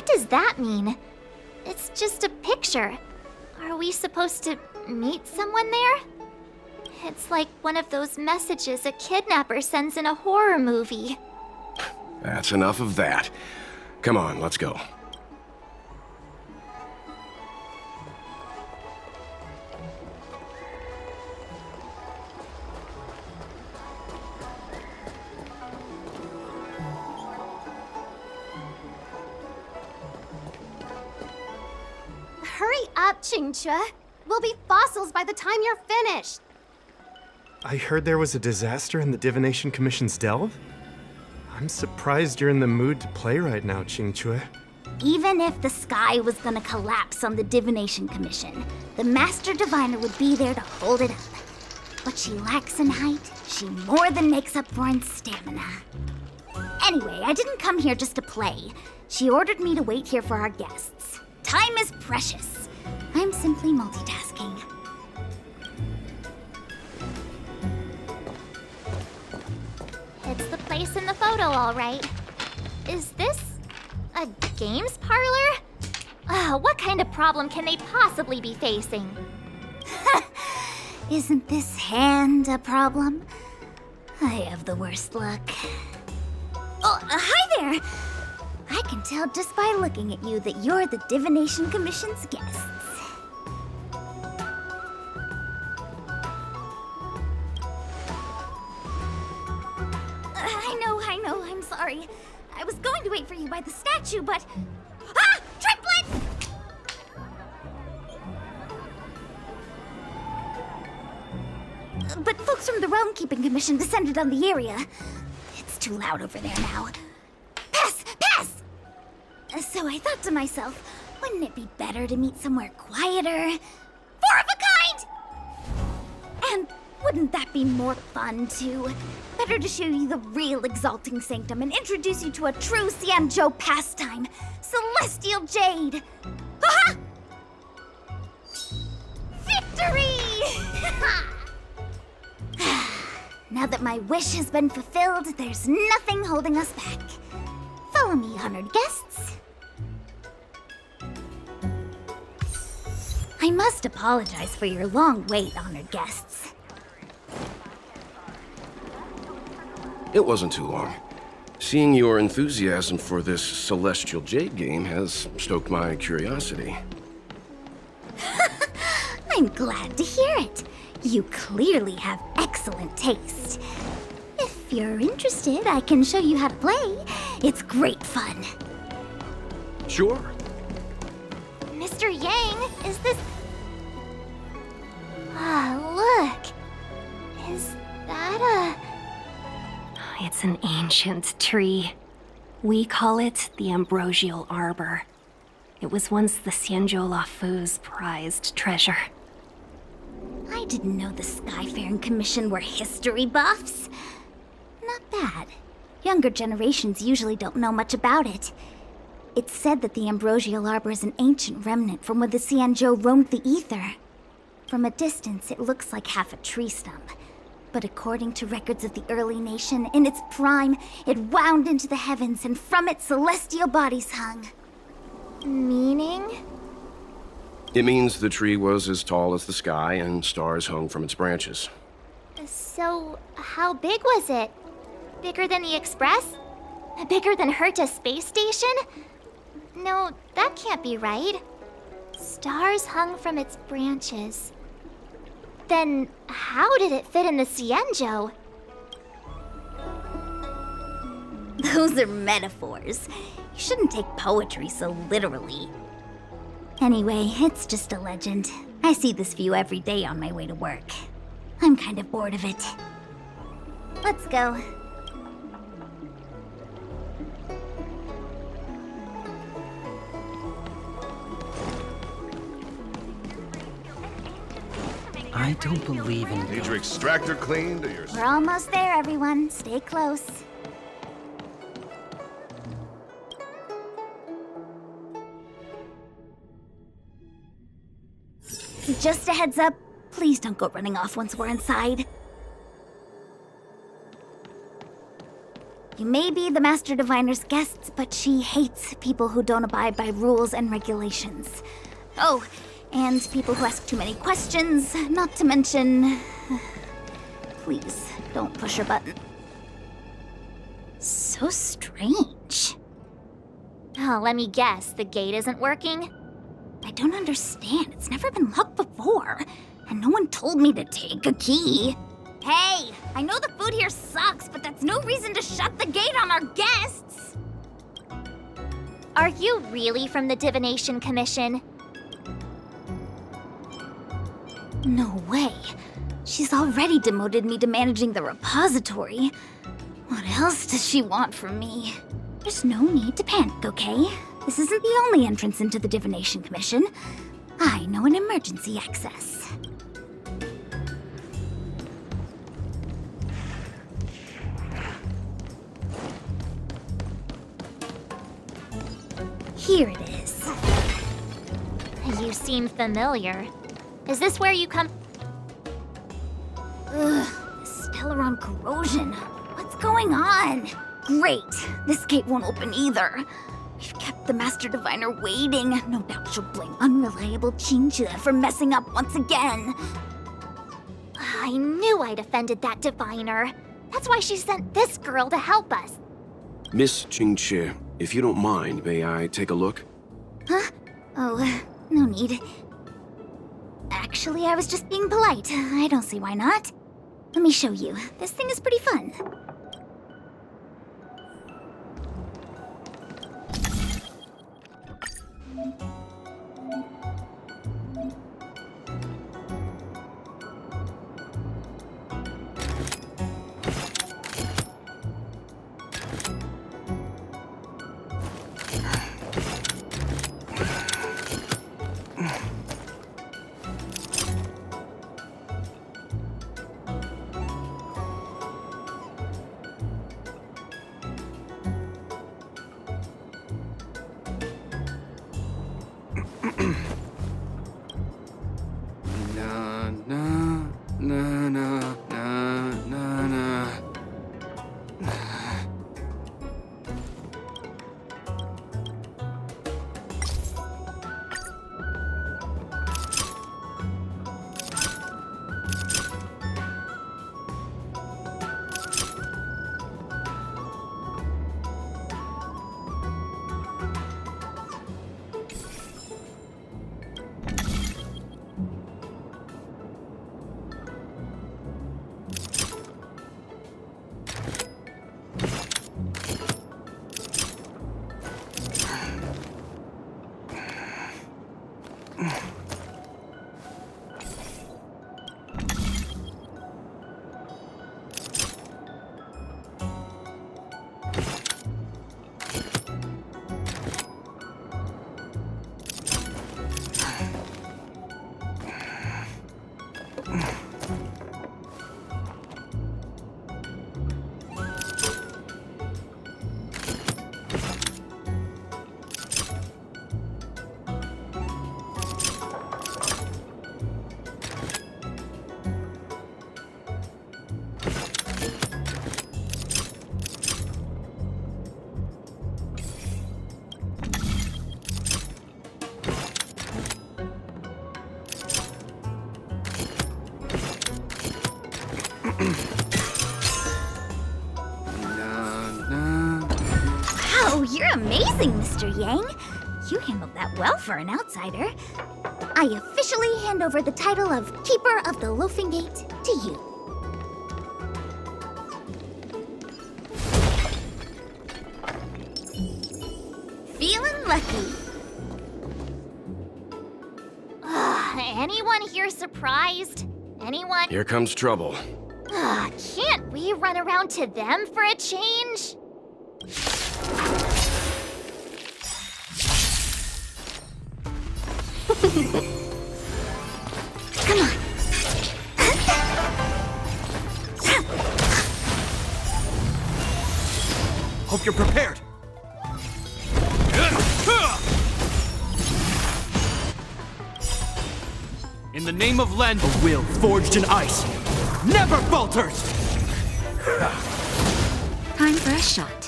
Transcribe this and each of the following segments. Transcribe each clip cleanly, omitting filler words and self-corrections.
What does that mean? It's just a picture. Are we supposed to meet someone there? It's like one of those messages a kidnapper sends in a horror movie. That's enough of that. Come on, let's go. Hurry up, Qingque. We'll be fossils by the time you're finished. I heard there was a disaster in the Divination Commission's delve? I'm surprised you're in the mood to play right now, Qingque. Even if the sky was gonna collapse on the Divination Commission, the Master Diviner would be there to hold it up. What she lacks in height, she more than makes up for in stamina. Anyway, I didn't come here just to play. She ordered me to wait here for our guests. Time is precious. I'm simply multitasking. It's the place in the photo, all right. Is this a games parlor? What kind of problem can they possibly be facing? Isn't this hand a problem? I have the worst luck. Oh, hi there! I can tell just by looking at you that you're the Divination Commission's guests. I know, I'm sorry. I was going to wait for you by the statue, but... Ah! Triplet! But folks from the Realm Keeping Commission descended on the area. It's too loud over there now. Pass! Pass! So I thought to myself, wouldn't it be better to meet somewhere quieter? Four of a kind! And wouldn't that be more fun, too? Better to show you the real Exalting Sanctum and introduce you to a true Xianzhou pastime, Celestial Jade! Aha! Victory! Now that my wish has been fulfilled, there's nothing holding us back. Follow me, honored guests. I must apologize for your long wait, honored guests. It wasn't too long. Seeing your enthusiasm for this Celestial Jade game has stoked my curiosity. I'm glad to hear it. You clearly have excellent taste. If you're interested, I can show you how to play. It's great fun. Sure. Mr. Yang, is this... look. Is that It's an ancient tree. We call it the Ambrosial Arbor. It was once the Xianzhou Lafu's prized treasure. I didn't know the Skyfaring Commission were history buffs. Not bad. Younger generations usually don't know much about it. It's said that the Ambrosial Arbor is an ancient remnant from when the Xianzhou roamed the ether. From a distance, it looks like half a tree stump. But according to records of the early nation, in its prime, it wound into the heavens and from it celestial bodies hung. meaning? It means the tree was as tall as the sky and stars hung from its branches. So, how big was it? Bigger than the Express? Bigger than Herta Space Station? No, that can't be right. Stars hung from its branches. Then, how did it fit in the Xianzhou? Those are metaphors. You shouldn't take poetry so literally. Anyway, it's just a legend. I see this view every day on my way to work. I'm kind of bored of it. Let's go. I don't believe in Need your extractor cleaned or your... We're almost there, everyone. Stay close. Just a heads up, please don't go running off once we're inside. You may be the Master Diviner's guests, but she hates people who don't abide by rules and regulations. Oh, and people who ask too many questions, not to mention... Please, don't push her button. So strange. Oh, let me guess, the gate isn't working? I don't understand. It's never been locked before. And no one told me to take a key. Hey, I know the food here sucks, but that's no reason to shut the gate on our guests. Are you really from the Divination Commission? No way. She's already demoted me to managing the repository. What else does she want from me? There's no need to panic, okay? This isn't the only entrance into the Divination Commission. I know an emergency access. Here it is. You seem familiar. Is this where you come? Ugh, Stellaron corrosion. What's going on? Great. This gate won't open either. We've kept the Master Diviner waiting. No doubt she'll blame unreliable Qingque for messing up once again. I knew I'd offended that diviner. That's why she sent this girl to help us. Miss Qingque, if you don't mind, may I take a look? Huh? Oh, no need. Actually, I was just being polite. I don't see why not. Let me show you. This thing is pretty fun. Wow, you're amazing, Mr. Yang. You handled that well for an outsider. I officially hand over the title of Keeper of the Loafing Gate to you. Feeling lucky. Anyone here surprised? Anyone? Here comes trouble. Can't we run around to them for a change? Come on. Hope you're prepared. In the name of Len, a will forged in ice never falters! Time for a shot.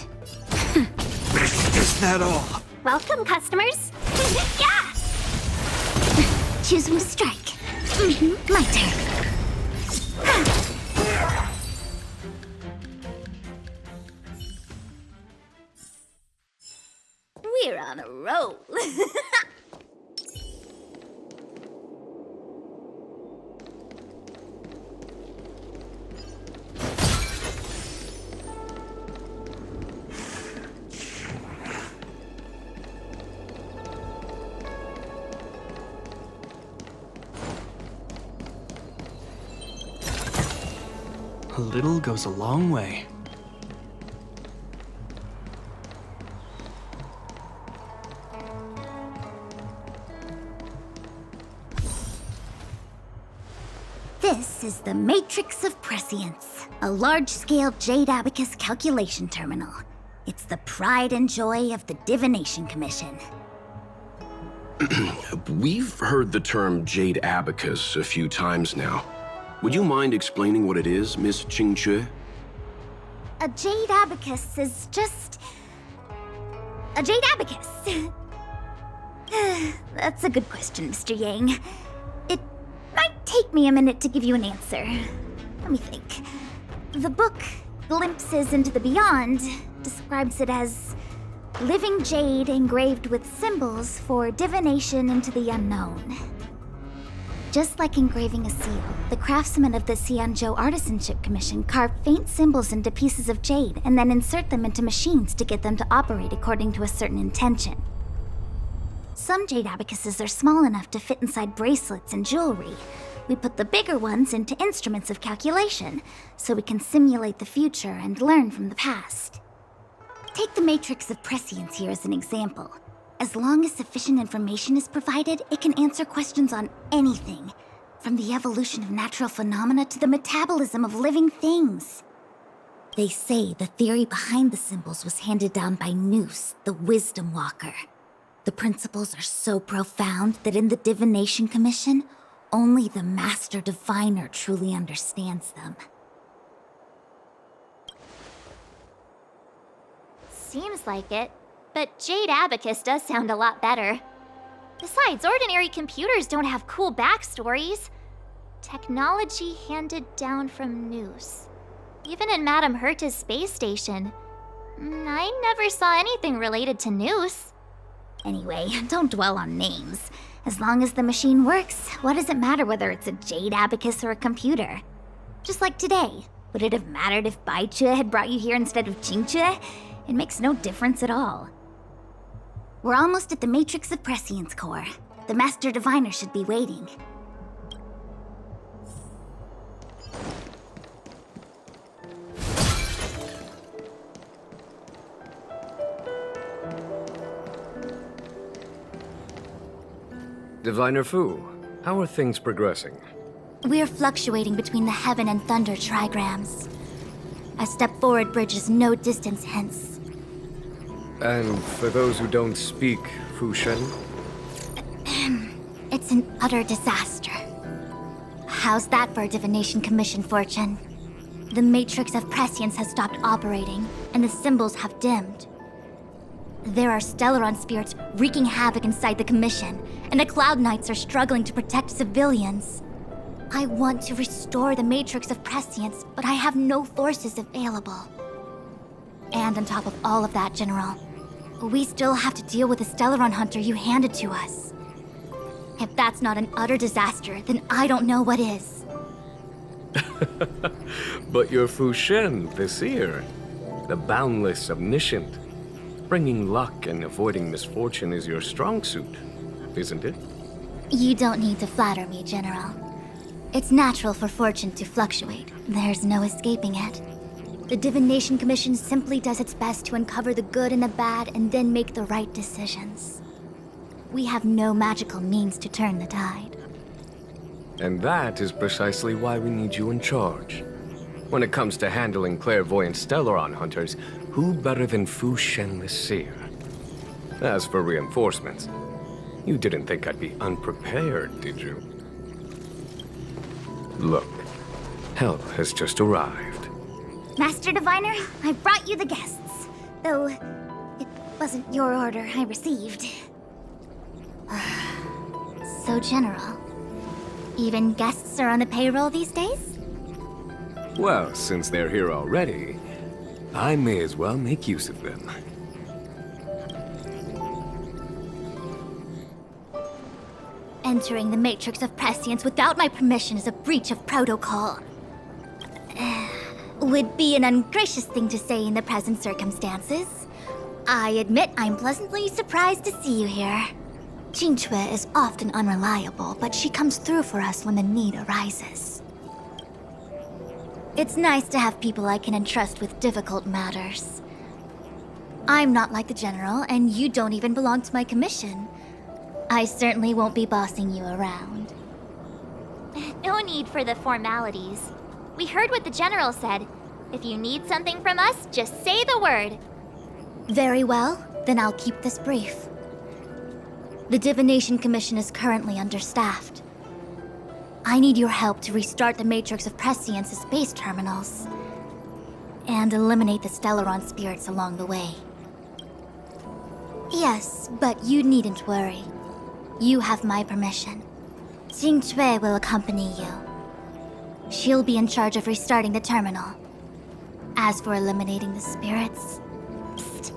that all? Welcome, customers. Yeah! Choose when to strike. My turn. We're on a roll. A little goes a long way. This is the Matrix of Prescience, a large-scale Jade Abacus calculation terminal. It's the pride and joy of the Divination Commission. We've heard the term Jade Abacus a few times now. Would you mind explaining what it is, Miss Qingque? A Jade Abacus is just... a Jade Abacus. That's a good question, Mr. Yang. It might take me a minute to give you an answer. Let me think. The book, Glimpses into the Beyond, describes it as living jade engraved with symbols for divination into the unknown. Just like engraving a seal, the craftsmen of the Xianzhou Artisanship Commission carve faint symbols into pieces of jade and then insert them into machines to get them to operate according to a certain intention. Some jade abacuses are small enough to fit inside bracelets and jewelry. We put the bigger ones into instruments of calculation, so we can simulate the future and learn from the past. Take the Matrix of Prescience here as an example. As long as sufficient information is provided, it can answer questions on anything, from the evolution of natural phenomena to the metabolism of living things. They say the theory behind the symbols was handed down by Nous, the Wisdom Walker. The principles are so profound that in the Divination Commission, only the Master Diviner truly understands them. Seems like it. But Jade Abacus does sound a lot better. Besides, ordinary computers don't have cool backstories. Technology handed down from Nous. Even in Madame Herta's space station. I never saw anything related to Nous. Anyway, don't dwell on names. As long as the machine works, what does it matter whether it's a Jade Abacus or a computer? Just like today, would it have mattered if Baichue had brought you here instead of Qingque? It makes no difference at all. We're almost at the Matrix of Prescience core. The Master Diviner should be waiting. Diviner Fu, how are things progressing? We're fluctuating between the Heaven and Thunder trigrams. A step forward bridges no distance hence. And for those who don't speak Fushen? It's an utter disaster. How's that for a Divination Commission fortune? The Matrix of Prescience has stopped operating, and the symbols have dimmed. There are Stellaron spirits wreaking havoc inside the Commission, and the Cloud Knights are struggling to protect civilians. I want to restore the Matrix of Prescience, but I have no forces available. And on top of all of that, General, we still have to deal with the Stellaron Hunter you handed to us. If that's not an utter disaster, then I don't know what is. But you're Fushen, the seer, the boundless omniscient. Bringing luck and avoiding misfortune is your strong suit, isn't it? You don't need to flatter me, General. It's natural for fortune to fluctuate. There's no escaping it. The Divination Commission simply does its best to uncover the good and the bad and then make the right decisions. We have no magical means to turn the tide. And that is precisely why we need you in charge. When it comes to handling clairvoyant Stellaron hunters, who better than Fushen the Seer? As for reinforcements, you didn't think I'd be unprepared, did you? Look, help has just arrived. Master Diviner, I brought you the guests. Though, it wasn't your order I received. So general. Even guests are on the payroll these days? Well, since they're here already, I may as well make use of them. Entering the Matrix of Prescience without my permission is a breach of protocol. Would be an ungracious thing to say in the present circumstances. I admit I'm pleasantly surprised to see you here. Qingque is often unreliable, but she comes through for us when the need arises. It's nice to have people I can entrust with difficult matters. I'm not like the General, and you don't even belong to my commission. I certainly won't be bossing you around. No need for the formalities. We heard what the General said. If you need something from us, just say the word. Very well, then I'll keep this brief. The Divination Commission is currently understaffed. I need your help to restart the Matrix of Prescience's space terminals. And eliminate the Stellaron spirits along the way. Yes, but you needn't worry. You have my permission. Qingque will accompany you. She'll be in charge of restarting the terminal. As for eliminating the spirits... Psst.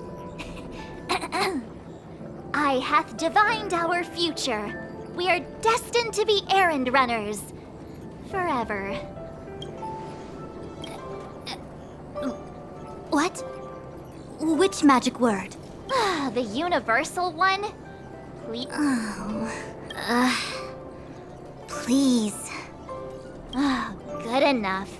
I hath divined our future. We are destined to be errand runners. Forever. What? Which magic word? The universal one? Please. Please. Good enough.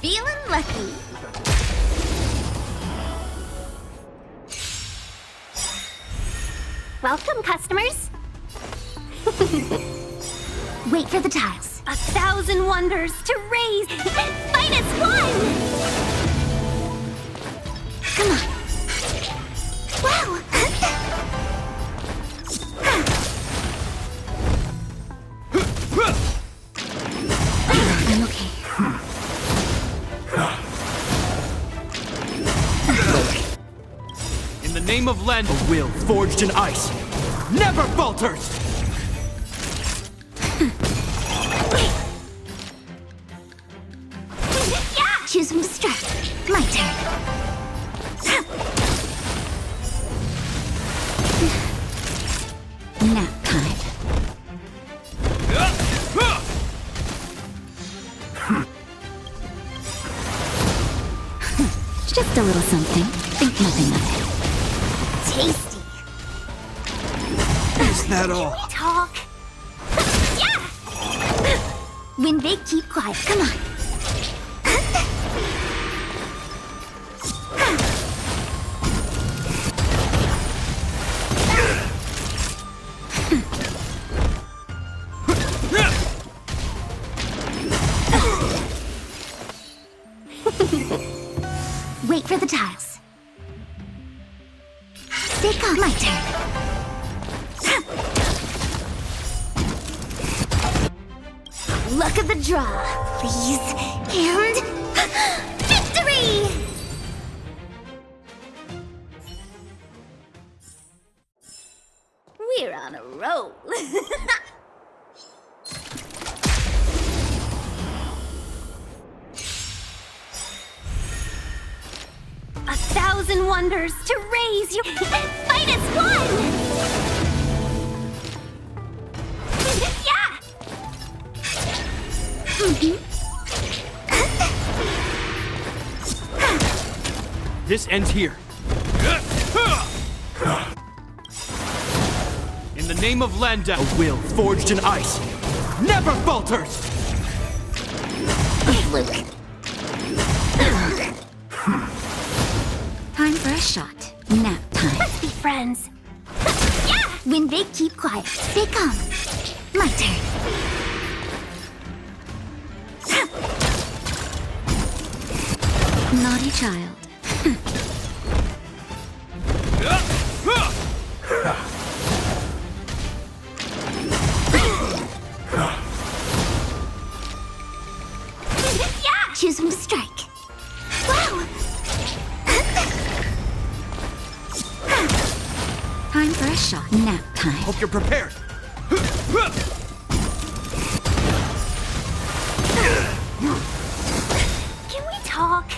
Feeling lucky. Welcome, customers. Wait for the tiles. 1,000 wonders to raise finest wine! Come on. Wow! I'm okay. In the the name of Len, a will forged in ice never falters! Choose from strike. My turn. Nap time. Just a little something. Think nothing of it. Tasty. Is that all? Talk. Yeah! When they keep quiet, come on. Wait for the tiles. Stay calm. My turn. Luck of the draw, please. And victory! We're on a roll. 1,000 wonders to raise your Fight as one! Yeah! This ends here. In the name of Landa, a will forged in ice never falters! Luke. Time for a shot. Nap time. Let's be friends. Yeah! When they keep quiet, stay calm. My turn. Naughty child. Yeah! Choose from strike. Wow! Time for a shot. Nap time. Hope you're prepared. Can we talk?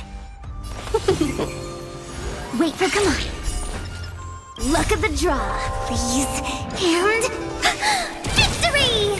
Wait for come on. Luck of the draw, please. And victory!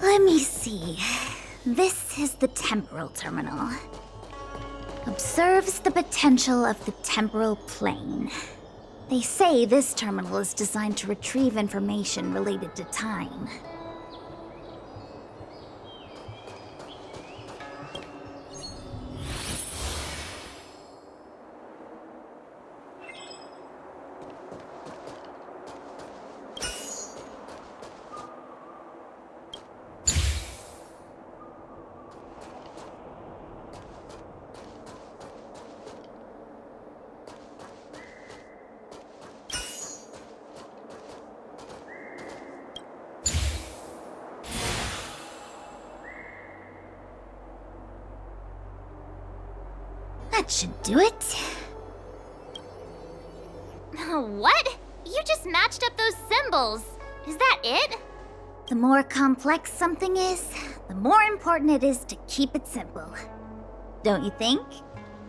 Let me see. This is the temporal terminal. Observes the potential of the temporal plane. They say this terminal is designed to retrieve information related to time. That should do it. What? You just matched up those symbols. Is that it? The more complex something is, the more important it is to keep it simple. Don't you think?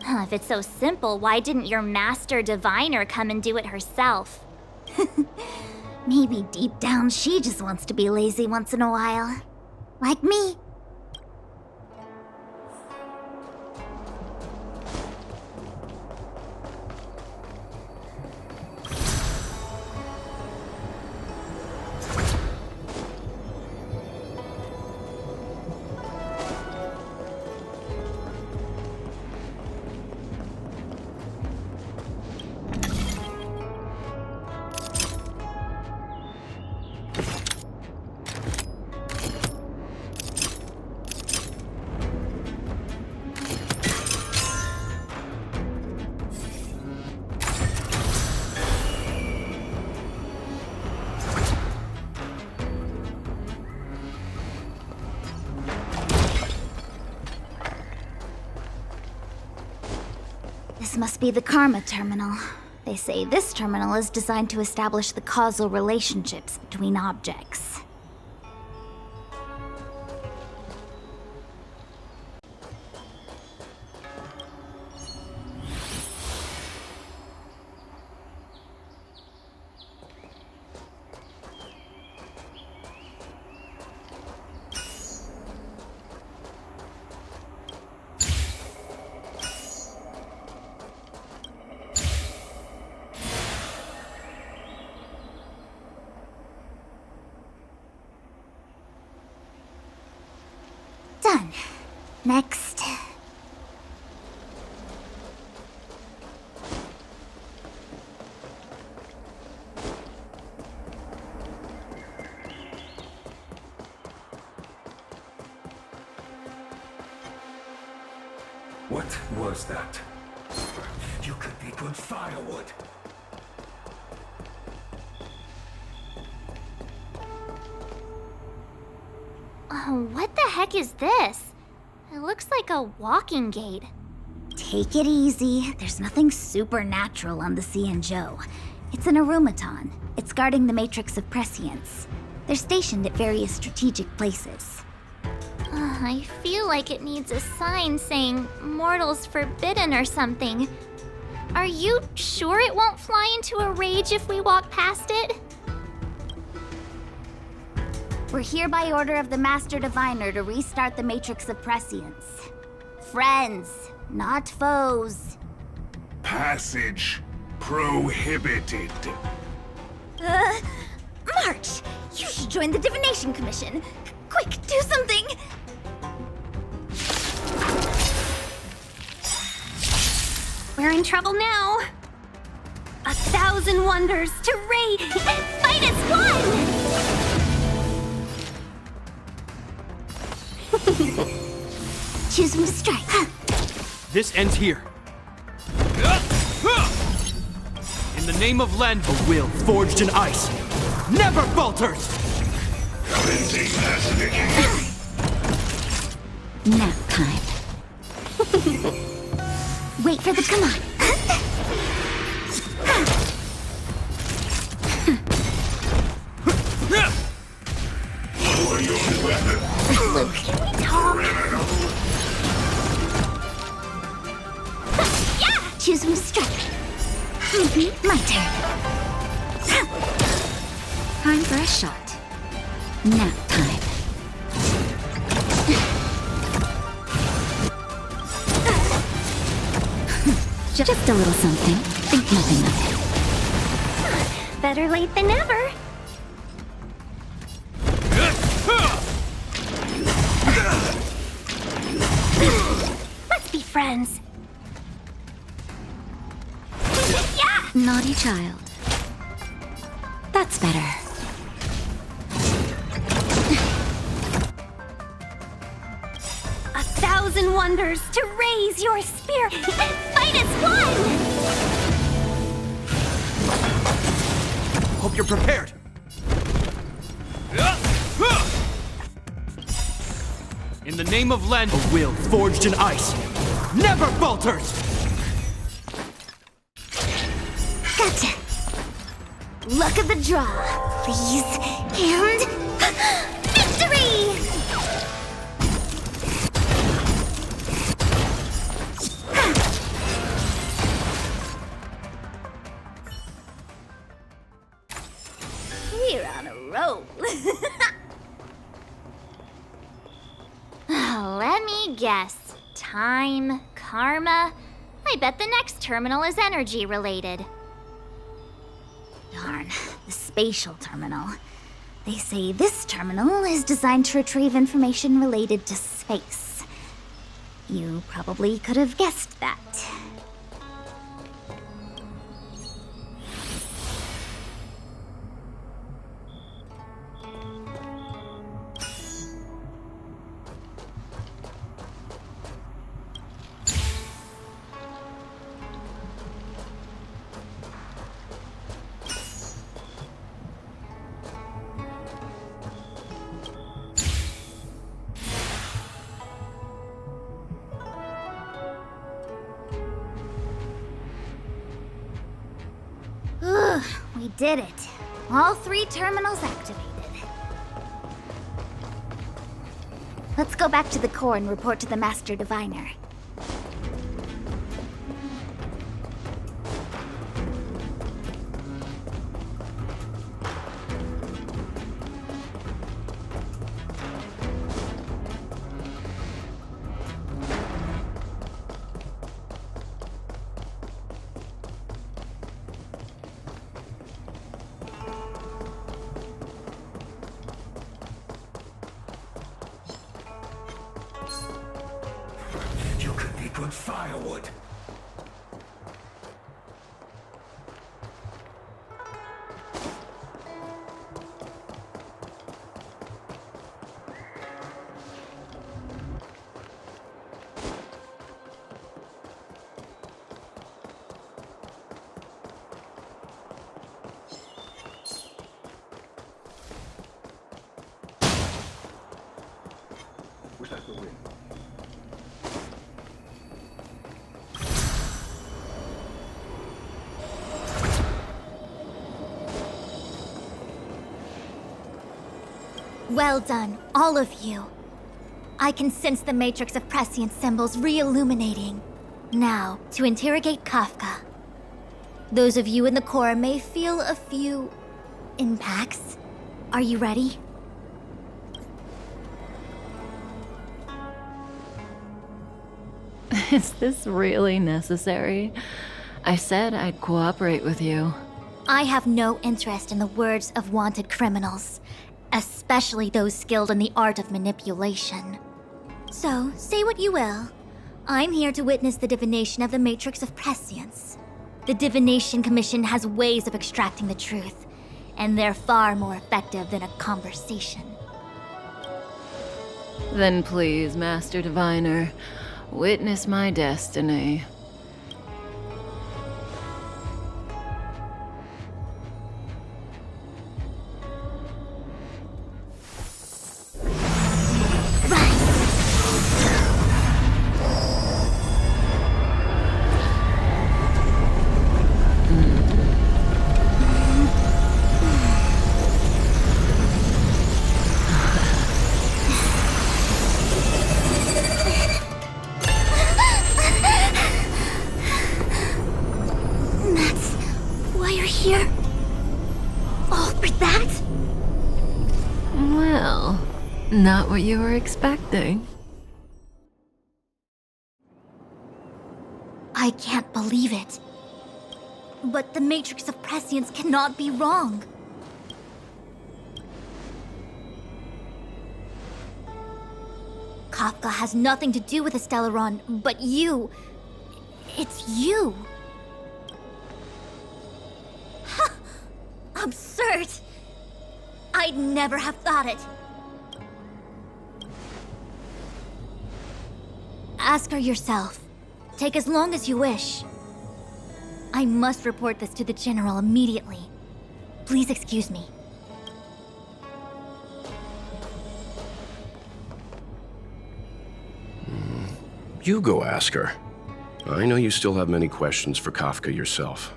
If it's so simple, why didn't your master diviner come and do it herself? Maybe deep down she just wants to be lazy once in a while. Like me. This must be the Karma Terminal. They say this terminal is designed to establish the causal relationships between objects. Done. Next. What was that? You could be good firewood. What the heck is this? It looks like a walking gate. Take it easy. There's nothing supernatural on the Xianzhou. It's an arumaton. It's guarding the matrix of prescience. They're stationed at various strategic places. I feel like it needs a sign saying mortals forbidden or something. Are you sure it won't fly into a rage if we walk past it? We're here by order of the Master Diviner to restart the Matrix of Prescience. Friends, not foes. Passage prohibited. March! You should join the Divination Commission. Quick, do something! We're in trouble now. 1,000 wonders to raid and fight as one! Choose from strike. This ends here. In the name of Len, a will forged in ice never falters! Nap time. Wait for the come on. Luke, can we talk? Yeah! Choose from strike. My turn. Time for a shot. Nap time. Just a little something. Think nothing of it. Better late than never. Let's be friends. Yeah! Naughty child. That's better. A 1,000 wonders to raise your spirit and fight as one! Hope you're prepared. In the name of Len, a will forged in ice never falters! Gotcha! Luck of the draw, please. And... victory! We're on a roll. Let me guess. Time, karma. I bet the next terminal is energy related. Darn, the spatial terminal. They say this terminal is designed to retrieve information related to space. You probably could have guessed that. We did it. All 3 terminals activated. Let's go back to the core and report to the Master Diviner. You could be good firewood. Wish I could win. Well done, all of you. I can sense the matrix of prescient symbols re-illuminating. Now, to interrogate Kafka. Those of you in the core may feel a few impacts. Are you ready? Is this really necessary? I said I'd cooperate with you. I have no interest in the words of wanted criminals, especially those skilled in the art of manipulation. So, say what you will. I'm here to witness the divination of the Matrix of Prescience. The Divination Commission has ways of extracting the truth, and they're far more effective than a conversation. Then please, Master Diviner, witness my destiny. Here? All for that? Well, not what you were expecting. I can't believe it. But the Matrix of Prescience cannot be wrong. Kafka has nothing to do with the Stellaron, but you... It's you. Absurd! I'd never have thought it. Ask her yourself. Take as long as you wish. I must report this to the General immediately. Please excuse me. You go ask her. I know you still have many questions for Kafka yourself.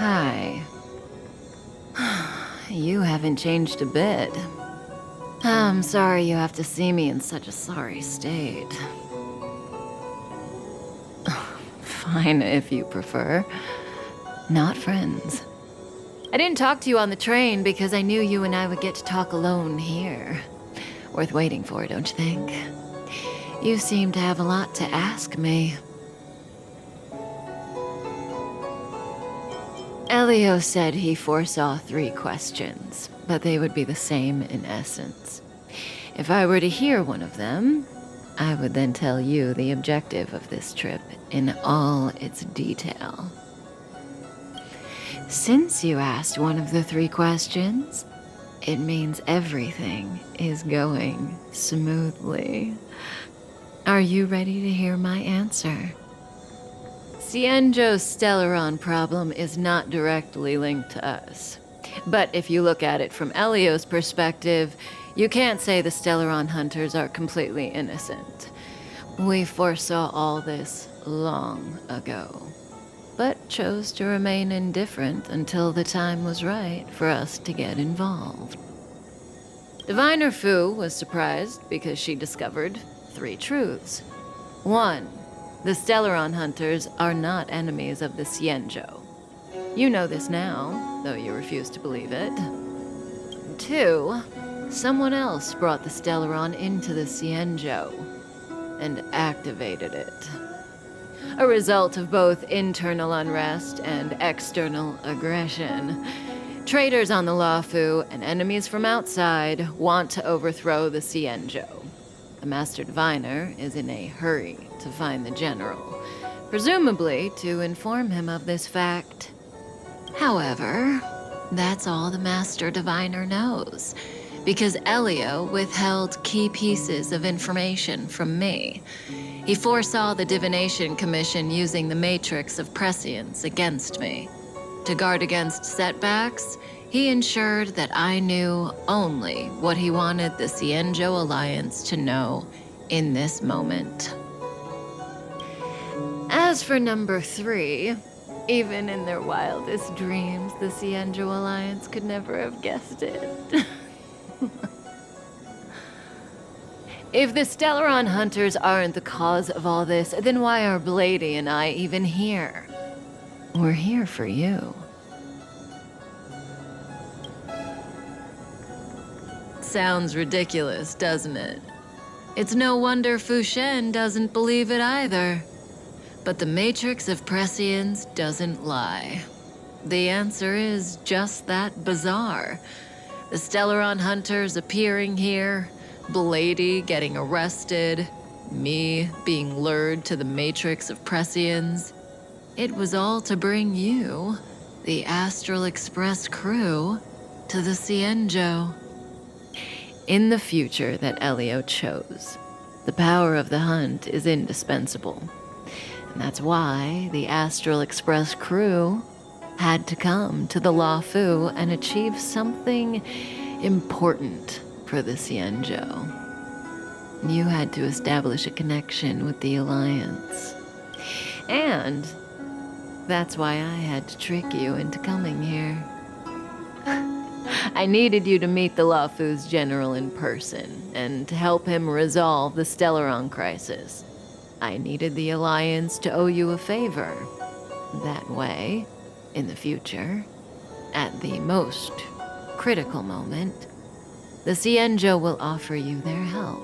Hi. You haven't changed a bit. I'm sorry you have to see me in such a sorry state. Fine, if you prefer. Not friends. I didn't talk to you on the train because I knew you and I would get to talk alone here. Worth waiting for, don't you think? You seem to have a lot to ask me. Elio said he foresaw 3 questions, but they would be the same in essence. If I were to hear one of them, I would then tell you the objective of this trip in all its detail. Since you asked one of the 3 questions, it means everything is going smoothly. Are you ready to hear my answer? Cienjo's Stellaron problem is not directly linked to us. But if you look at it from Elio's perspective, you can't say the Stellaron hunters are completely innocent. We foresaw all this long ago, but chose to remain indifferent until the time was right for us to get involved. Diviner Fu was surprised because she discovered 3 truths. 1. The Stellaron hunters are not enemies of the Cienjo. You know this now, though you refuse to believe it. 2. Someone else brought the Stellaron into the Cienjo and activated it. A result of both internal unrest and external aggression. Traitors on the Luofu and enemies from outside want to overthrow the Cienjo. The Master Diviner is in a hurry to find the General, presumably to inform him of this fact. However, that's all the Master Diviner knows, because Elio withheld key pieces of information from me. He foresaw the Divination Commission using the Matrix of Prescience against me. To guard against setbacks, he ensured that I knew only what he wanted the Cienjo Alliance to know in this moment. As for number 3, even in their wildest dreams, the Cienjo Alliance could never have guessed it. If the Stellaron hunters aren't the cause of all this, then why are Blady and I even here? We're here for you. Sounds ridiculous, doesn't it? It's no wonder Fu Shen doesn't believe it either. But the Matrix of Prescience doesn't lie. The answer is just that bizarre. The Stellaron hunters appearing here, Blady getting arrested, me being lured to the Matrix of Prescience. It was all to bring you, the Astral Express crew, to the Cienjo. In the future that Elio chose, the power of the hunt is indispensable. And that's why the Astral Express crew had to come to the Luofu and achieve something important for the Cienjo. You had to establish a connection with the Alliance. And that's why I had to trick you into coming here. I needed you to meet the Luofu's general in person and to help him resolve the Stellaron crisis. I needed the Alliance to owe you a favor. That way, in the future, at the most critical moment, the Cienjo will offer you their help.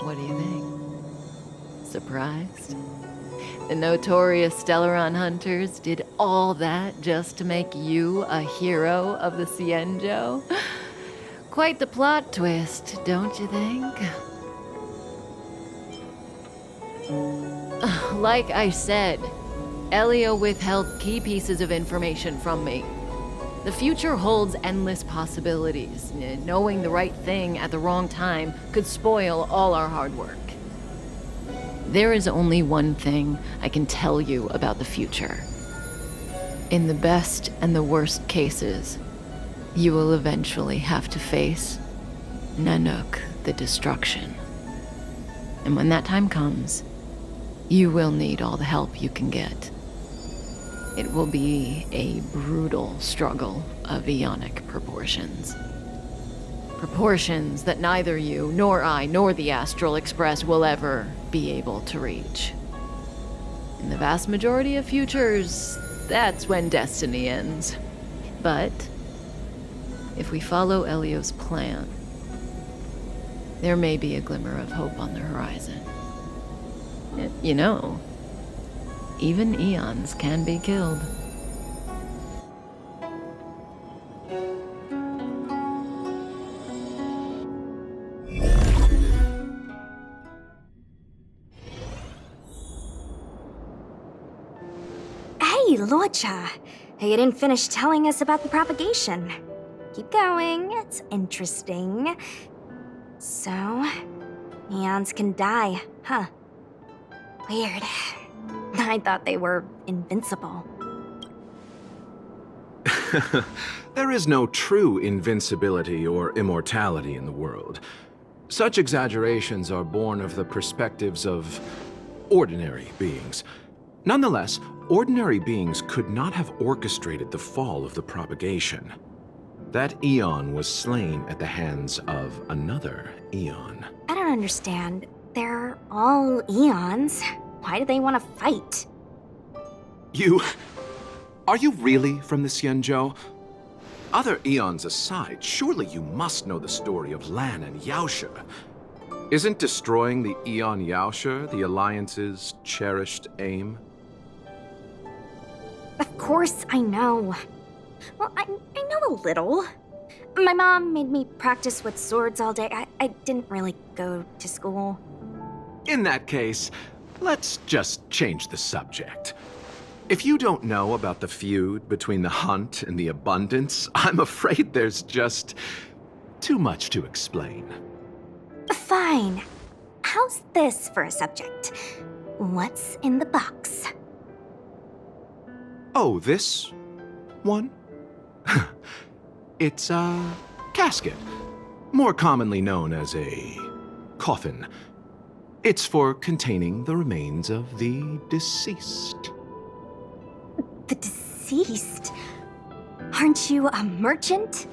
What do you think? Surprised? The notorious Stellaron hunters did all that just to make you a hero of the Cienjo? Quite the plot twist, don't you think? Like I said, Elio withheld key pieces of information from me. The future holds endless possibilities. Knowing the right thing at the wrong time could spoil all our hard work. There is only one thing I can tell you about the future. In the best and the worst cases, you will eventually have to face Nanook the Destruction. And when that time comes, you will need all the help you can get. It will be a brutal struggle of eonic proportions. Proportions that neither you, nor I, nor the Astral Express will ever be able to reach. In the vast majority of futures, that's when destiny ends. But if we follow Elio's plan, there may be a glimmer of hope on the horizon. You know, even eons can be killed. Hey, Lorcha. You didn't finish telling us about the propagation. Keep going, it's interesting. So, eons can die, huh? Weird. I thought they were invincible. There is no true invincibility or immortality in the world. Such exaggerations are born of the perspectives of ordinary beings. Nonetheless, ordinary beings could not have orchestrated the fall of the propagation. That eon was slain at the hands of another eon. I don't understand. They're all eons. Why do they want to fight? Are you really from the Xianzhou? Other eons aside, surely you must know the story of Lan and Yaoshe. Isn't destroying the Eon Yaoshe the Alliance's cherished aim? Of course I know. Well, I know a little. My mom made me practice with swords all day. I didn't really go to school. In that case, let's just change the subject. If you don't know about the feud between the Hunt and the Abundance, I'm afraid there's just too much to explain. Fine. How's this for a subject? What's in the box? Oh, this one? It's a casket, more commonly known as a coffin. It's for containing the remains of the deceased. The deceased? Aren't you a merchant?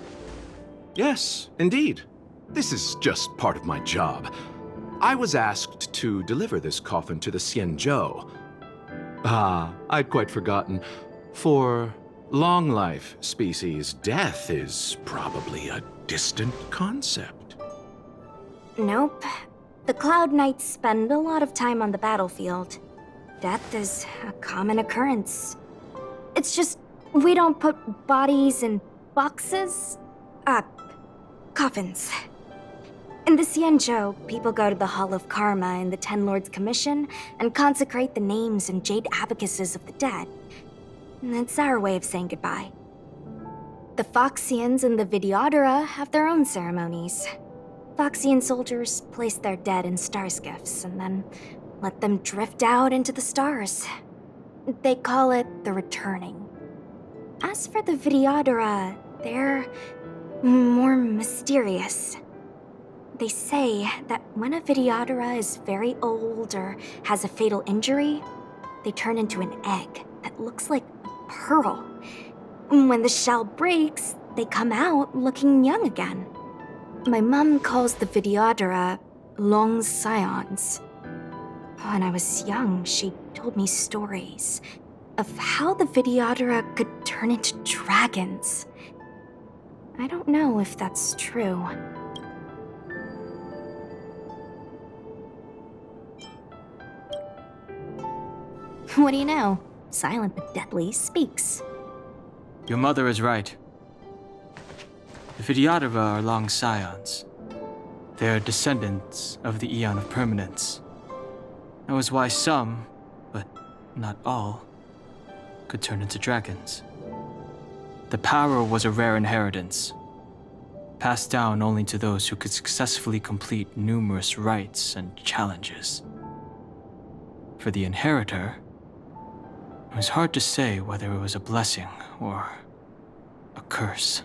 Yes, indeed. This is just part of my job. I was asked to deliver this coffin to the Xianzhou. I'd quite forgotten. For long life species, death is probably a distant concept. Nope. The Cloud Knights spend a lot of time on the battlefield. Death is a common occurrence. It's just, we don't put bodies in boxes. Coffins. In the Xianzhou, people go to the Hall of Karma in the Ten Lords Commission and consecrate the names and jade abacuses of the dead. It's our way of saying goodbye. The Foxians and the Videodora have their own ceremonies. Foxian soldiers place their dead in star skiffs and then let them drift out into the stars. They call it the returning. As for the Videodora, they're more mysterious. They say that when a Videodora is very old or has a fatal injury, they turn into an egg that looks like a pearl. When the shell breaks, they come out looking young again. My mom calls the Videodora long scions. When I was young, she told me stories of how the Videodora could turn into dragons. I don't know if that's true. What do you know? Silent but deadly speaks. Your mother is right. The Videodora are long scions. They are descendants of the Eon of Permanence. That was why some, but not all, could turn into dragons. The power was a rare inheritance, passed down only to those who could successfully complete numerous rites and challenges. For the inheritor, it was hard to say whether it was a blessing or a curse.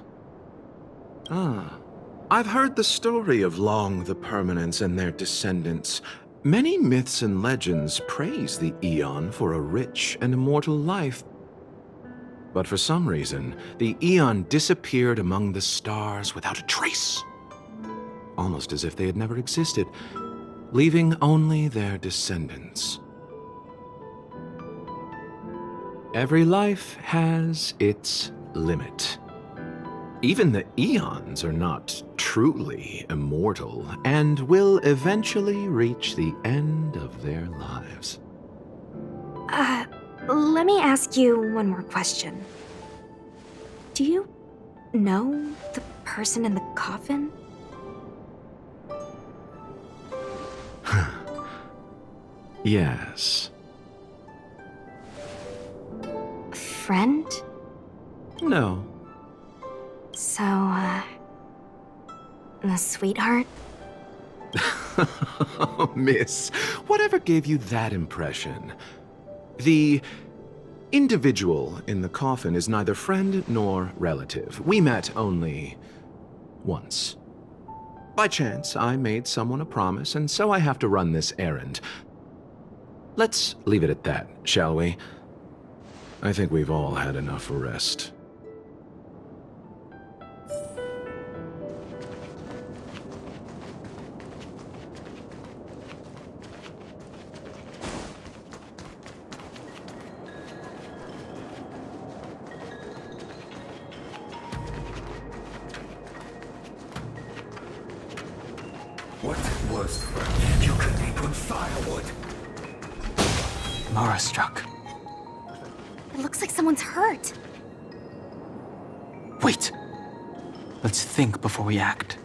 I've heard the story of Long the Permanence and their descendants. Many myths and legends praise the Eon for a rich and immortal life. But for some reason, the Eon disappeared among the stars without a trace. Almost as if they had never existed, leaving only their descendants. Every life has its limit. Even the Eons are not truly immortal and will eventually reach the end of their lives. Let me ask you one more question. Do you know the person in the coffin? Yes. Friend? No. So, a sweetheart? Miss, whatever gave you that impression? The individual in the coffin is neither friend nor relative. We met only once. By chance, I made someone a promise, and so I have to run this errand. Let's leave it at that, shall we? I think we've all had enough rest. What was that? You could be put firewood. Mara struck. It looks like someone's hurt. Wait. Let's think before we act.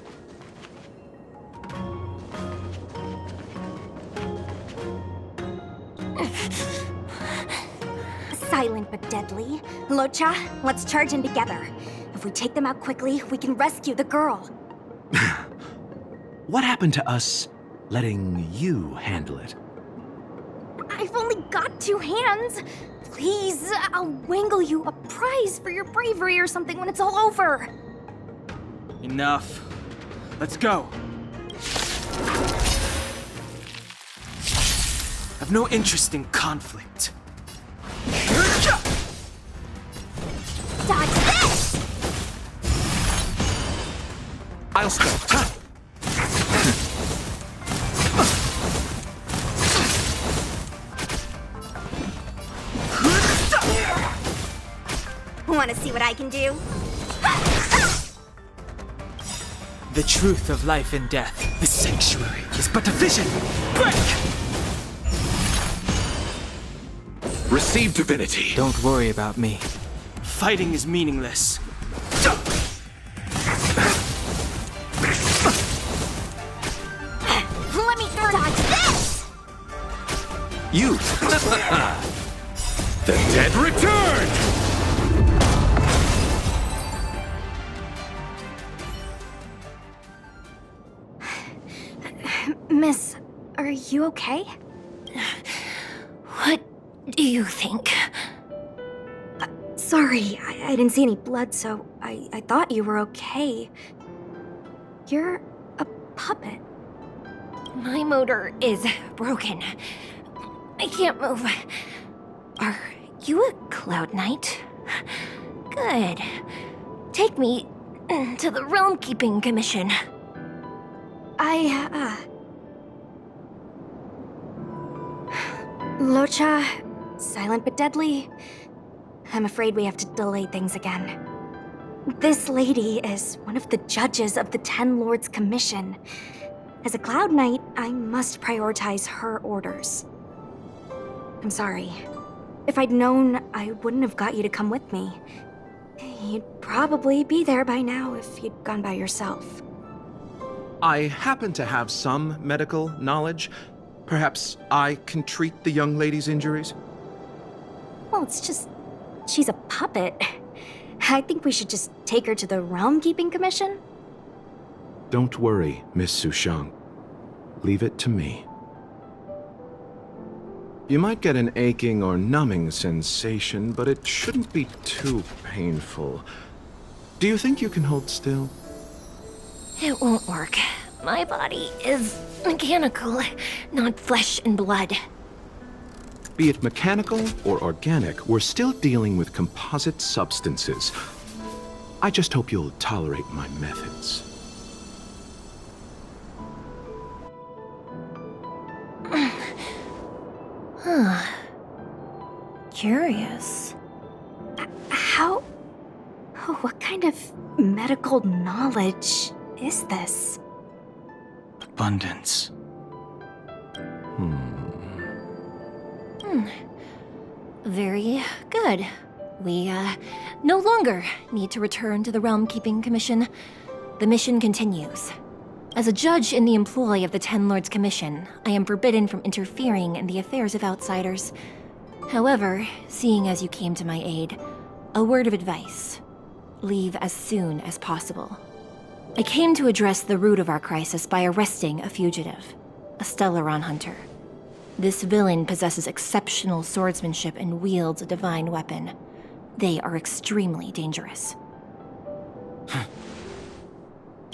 Silent but deadly. Locha, let's charge in together. If we take them out quickly, we can rescue the girl. What happened to us letting you handle it? I've only got 2 hands. Please, I'll wangle you a prize for your bravery or something when it's all over. Enough. Let's go. I've no interest in conflict. Dodge this! I'll start. Want to see what I can do? The truth of life and death. The sanctuary is but a vision. Break! Receive divinity. Don't worry about me. Fighting is meaningless. Let me dodge this! You. The dead return! Miss, are you okay? What do you think? Sorry, I didn't see any blood, so I thought you were okay. You're a puppet. My motor is broken. I can't move. Are you a Cloud Knight? Good. Take me to the Realm Keeping Commission. Locha, silent but deadly. I'm afraid we have to delay things again. This lady is one of the judges of the 10 Lords Commission. As a Cloud Knight, I must prioritize her orders. I'm sorry. If I'd known, I wouldn't have got you to come with me. You'd probably be there by now if you'd gone by yourself. I happen to have some medical knowledge. Perhaps I can treat the young lady's injuries? Well, it's just... she's a puppet. I think we should just take her to the Realm Keeping Commission. Don't worry, Miss Sushang. Leave it to me. You might get an aching or numbing sensation, but it shouldn't be too painful. Do you think you can hold still? It won't work. My body is mechanical, not flesh and blood. Be it mechanical or organic, we're still dealing with composite substances. I just hope you'll tolerate my methods. Curious. How? Oh, what kind of medical knowledge is this? Abundance. Very good. We, no longer need to return to the Realm Keeping Commission. The mission continues. As a judge in the employ of the Ten Lords Commission, I am forbidden from interfering in the affairs of outsiders. However, seeing as you came to my aid, a word of advice. Leave as soon as possible. I came to address the root of our crisis by arresting a fugitive, a Stellaron hunter. This villain possesses exceptional swordsmanship and wields a divine weapon. They are extremely dangerous.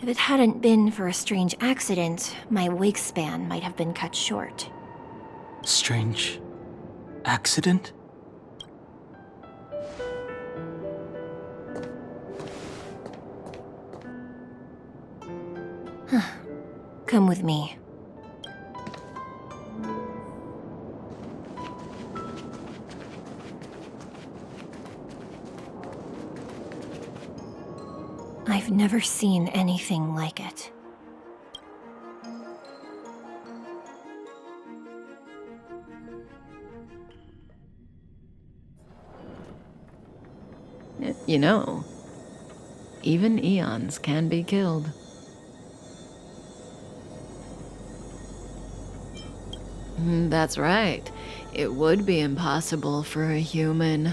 If it hadn't been for a strange accident, my wakespan might have been cut short. Strange accident? Come with me. I've never seen anything like it. You know, even eons can be killed. That's right. It would be impossible for a human.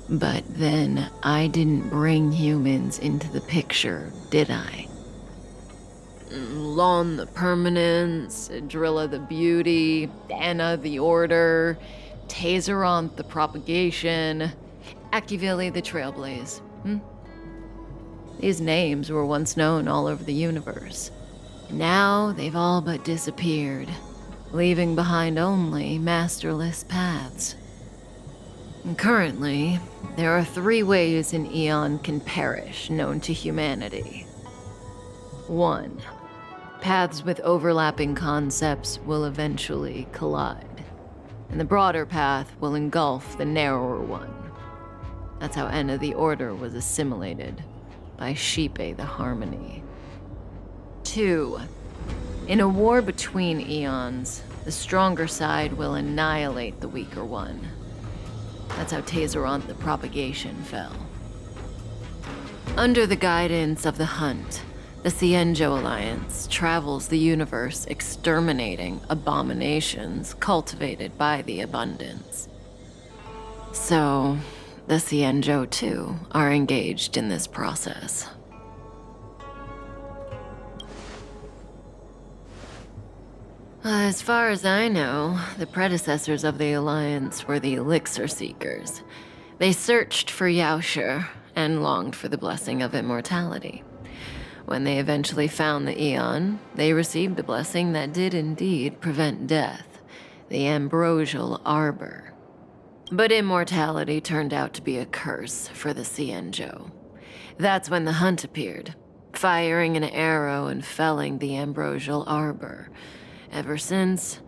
But then, I didn't bring humans into the picture, did I? Lon the Permanence, Drilla the Beauty, Anna the Order, Tazeronth the Propagation, Akivili the Trailblaze. These names were once known all over the universe. Now they've all but disappeared, leaving behind only masterless paths. And currently, there are 3 ways an eon can perish known to humanity. 1. Paths with overlapping concepts will eventually collide, and the broader path will engulf the narrower one. That's how Enna the Order was assimilated by Sheepe the Harmony. 2. In a war between eons, the stronger side will annihilate the weaker one. That's how Tazeronth the Propagation fell. Under the guidance of the Hunt, the Cienjo Alliance travels the universe exterminating abominations cultivated by the Abundance. So, the Cienjo, too, are engaged in this process. As far as I know, the predecessors of the Alliance were the Elixir Seekers. They searched for Yaoshi and longed for the blessing of immortality. When they eventually found the Eon, they received the blessing that did indeed prevent death, the Ambrosial Arbor. But immortality turned out to be a curse for the Cienjo. That's when the Hunt appeared, firing an arrow and felling the Ambrosial Arbor. Ever since,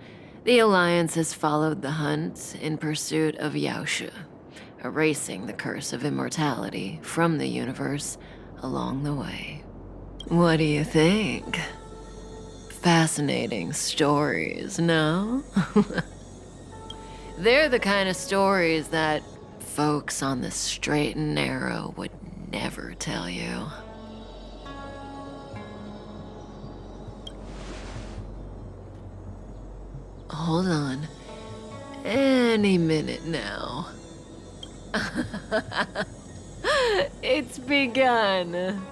the Alliance has followed the Hunt in pursuit of Yaoshi, erasing the curse of immortality from the universe along the way. What do you think? Fascinating stories, no? They're the kind of stories that folks on the straight and narrow would never tell you. Hold on. Any minute now. It's begun.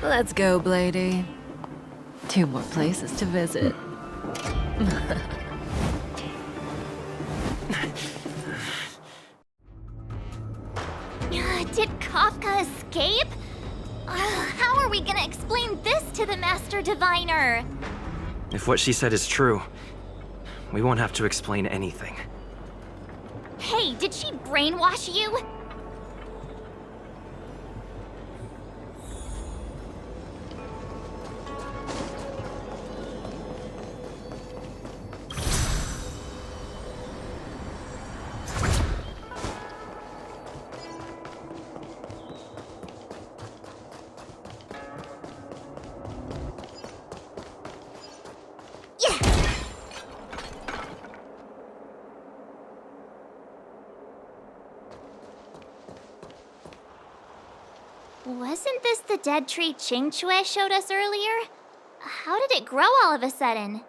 Let's go, Blady. 2 more places to visit. Did Kafka escape? How are we gonna explain this to the Master Diviner? If what she said is true, we won't have to explain anything. Hey, did she brainwash you? Wasn't this the dead tree Qingque showed us earlier? How did it grow all of a sudden?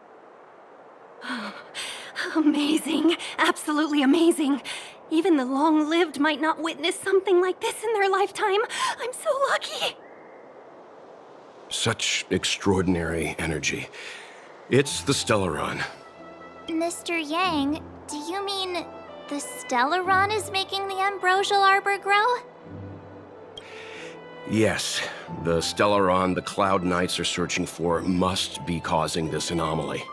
Amazing. Absolutely amazing. Even the long-lived might not witness something like this in their lifetime. I'm so lucky. Such extraordinary energy. It's the Stellaron. Mr. Yang, do you mean the Stellaron is making the ambrosial arbor grow? Yes, the Stellaron the Cloud Knights are searching for must be causing this anomaly.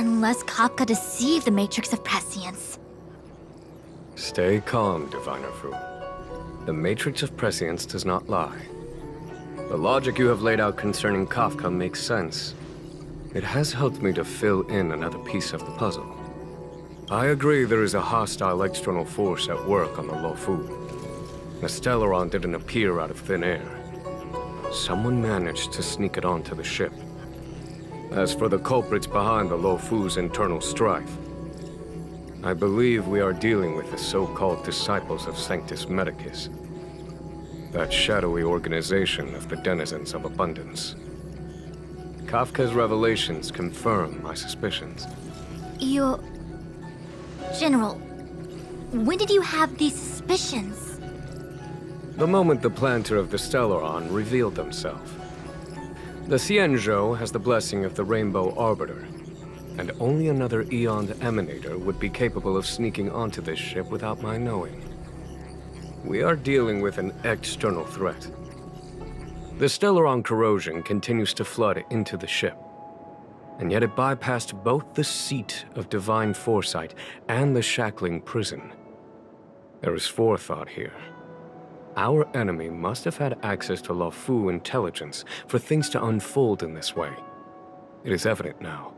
Unless Kafka deceived the Matrix of Prescience. Stay calm, Diviner Fu. The Matrix of Prescience does not lie. The logic you have laid out concerning Kafka makes sense. It has helped me to fill in another piece of the puzzle. I agree there is a hostile external force at work on the Luofu. The Stellaron didn't appear out of thin air. Someone managed to sneak it onto the ship. As for the culprits behind the Luofu's internal strife, I believe we are dealing with the so-called Disciples of Sanctus Medicus. That shadowy organization of the denizens of abundance. Kafka's revelations confirm my suspicions. General, when did you have these suspicions? The moment the planter of the Stellaron revealed himself. The Xianzhou has the blessing of the Rainbow Arbiter, and only another Eon Emanator would be capable of sneaking onto this ship without my knowing. We are dealing with an external threat. The Stellaron corrosion continues to flood into the ship, and yet it bypassed both the seat of divine foresight and the shackling prison. There is forethought here. Our enemy must have had access to Luofu intelligence for things to unfold in this way. It is evident now.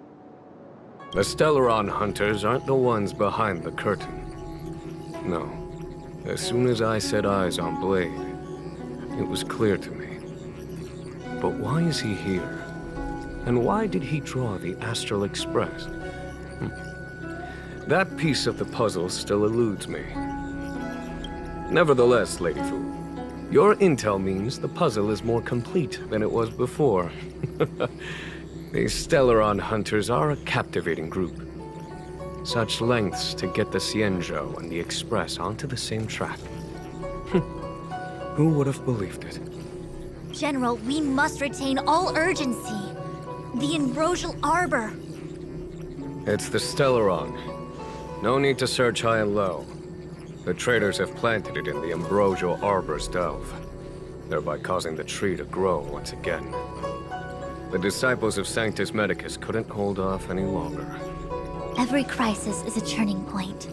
The Stellaron hunters aren't the ones behind the curtain. No. As soon as I set eyes on Blade, it was clear to me. But why is he here? And why did he draw the Astral Express? That piece of the puzzle still eludes me. Nevertheless, Lady Fu, your intel means the puzzle is more complete than it was before. These Stellaron hunters are a captivating group. Such lengths to get the Xianzhou and the Express onto the same track. Who would have believed it? General, we must retain all urgency. The Ambrosial Arbor. It's the Stellaron. No need to search high and low. The traders have planted it in the Ambrosial Arbor's delve, thereby causing the tree to grow once again. The Disciples of Sanctus Medicus couldn't hold off any longer. Every crisis is a turning point.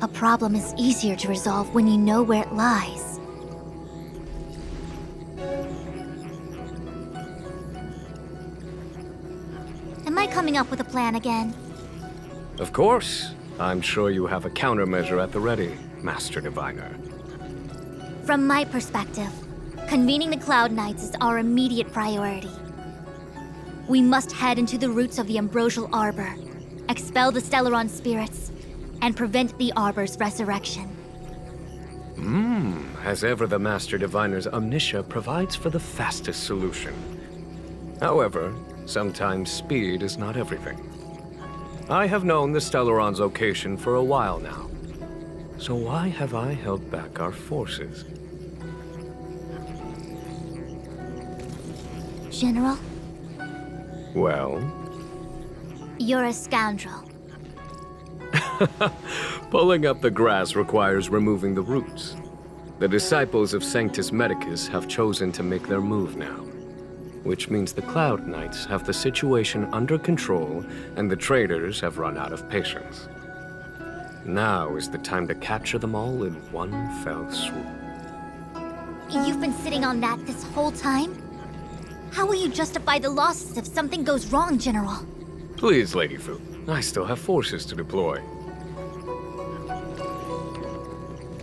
A problem is easier to resolve when you know where it lies. coming up with a plan again? Of course. I'm sure you have a countermeasure at the ready, Master Diviner. From my perspective, convening the Cloud Knights is our immediate priority. We must head into the roots of the Ambrosial Arbor, expel the Stellaron spirits, and prevent the Arbor's resurrection. As ever, the Master Diviner's omniscia provides for the fastest solution. However, sometimes speed is not everything. I have known the Stellaron's location for a while now. So why have I held back our forces? General, Well, you're a scoundrel. pulling up the grass requires removing the roots. The disciples of Sanctus Medicus have chosen to make their move now, which means the Cloud Knights have the situation under control and the traitors have run out of patience. Now is the time to capture them all in one fell swoop. You've been sitting on that this whole time? How will you justify the losses if something goes wrong, General? Please, Lady Fu, I still have forces to deploy.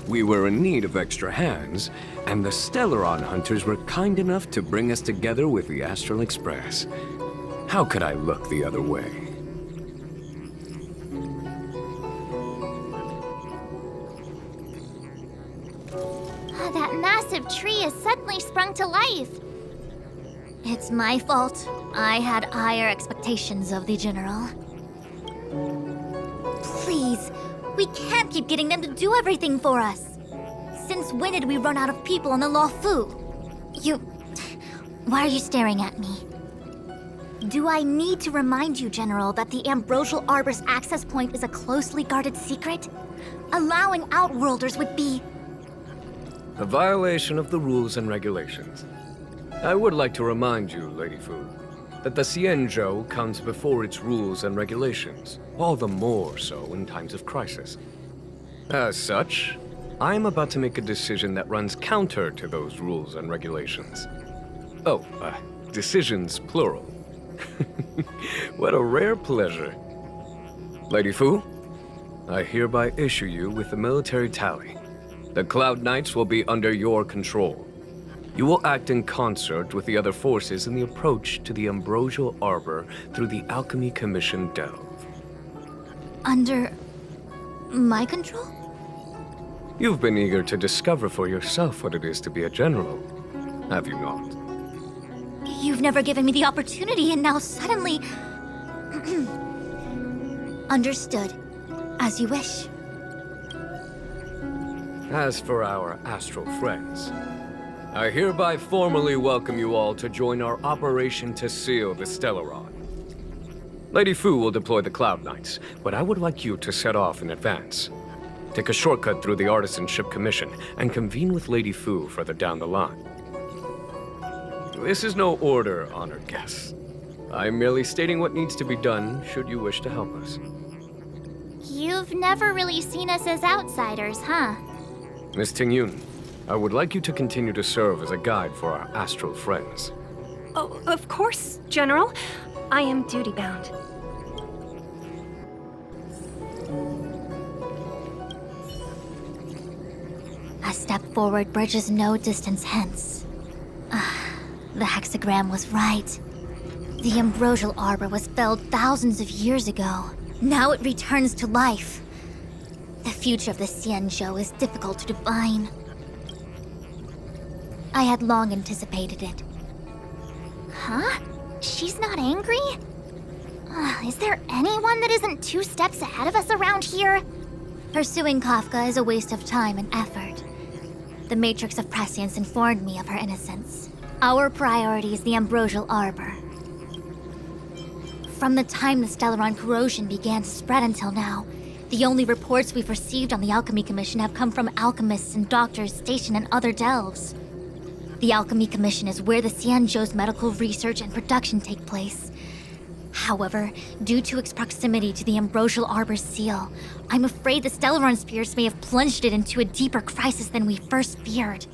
We were in need of extra hands, and the Stellaron hunters were kind enough to bring us together with the Astral Express. How could I look the other way? That massive tree has suddenly sprung to life. It's my fault. I had higher expectations of the General. Please, we can't keep getting them to do everything for us. Since when did we run out of people on the Law Fu? Why are you staring at me? Do I need to remind you, General, that the Ambrosial Arbor's access point is a closely guarded secret? Allowing Outworlders would be... A violation of the rules and regulations. I would like to remind you, Lady Fu, that the Xianzhou comes before its rules and regulations, all the more so in times of crisis. As such, I am about to make a decision that runs counter to those rules and regulations. Oh, decisions plural. What a rare pleasure. Lady Fu, I hereby issue you with the military tally. The Cloud Knights will be under your control. You will act in concert with the other forces in the approach to the Ambrosial Arbor through the Alchemy Commission Delve. under... my control? You've been eager to discover for yourself what it is to be a general, have you not? You've never given me the opportunity, and now suddenly... Understood. As you wish. As for our astral friends, I hereby formally welcome you all to join our operation to seal the Stellaron. Lady Fu will deploy the Cloud Knights, but I would like you to set off in advance. Take a shortcut through the Artisanship Commission and convene with Lady Fu further down the line. This is no order, honored guests. I'm merely stating what needs to be done should you wish to help us. You've never really seen us as outsiders, huh? Miss Tingyun, I would like you to continue to serve as a guide for our astral friends. Oh, of course, General. I am duty-bound. A step forward bridges no distance hence. The hexagram was right. The Ambrosial Arbor was felled thousands of years ago. Now it returns to life. The future of the Xianzhou is difficult to define. I had long anticipated it. Huh? She's not angry? Is there anyone that isn't 2 steps ahead of us around here? Pursuing Kafka is a waste of time and effort. The Matrix of Prescience informed me of her innocence. Our priority is the Ambrosial Arbor. From the time the Stellaron corrosion began to spread until now, the only reports we've received on the Alchemy Commission have come from alchemists and doctors stationed in other delves. The Alchemy Commission is where the Xianzhou's medical research and production take place. However, due to its proximity to the Ambrosial Arbor's seal, I'm afraid the Stellaron spirits may have plunged it into a deeper crisis than we first feared.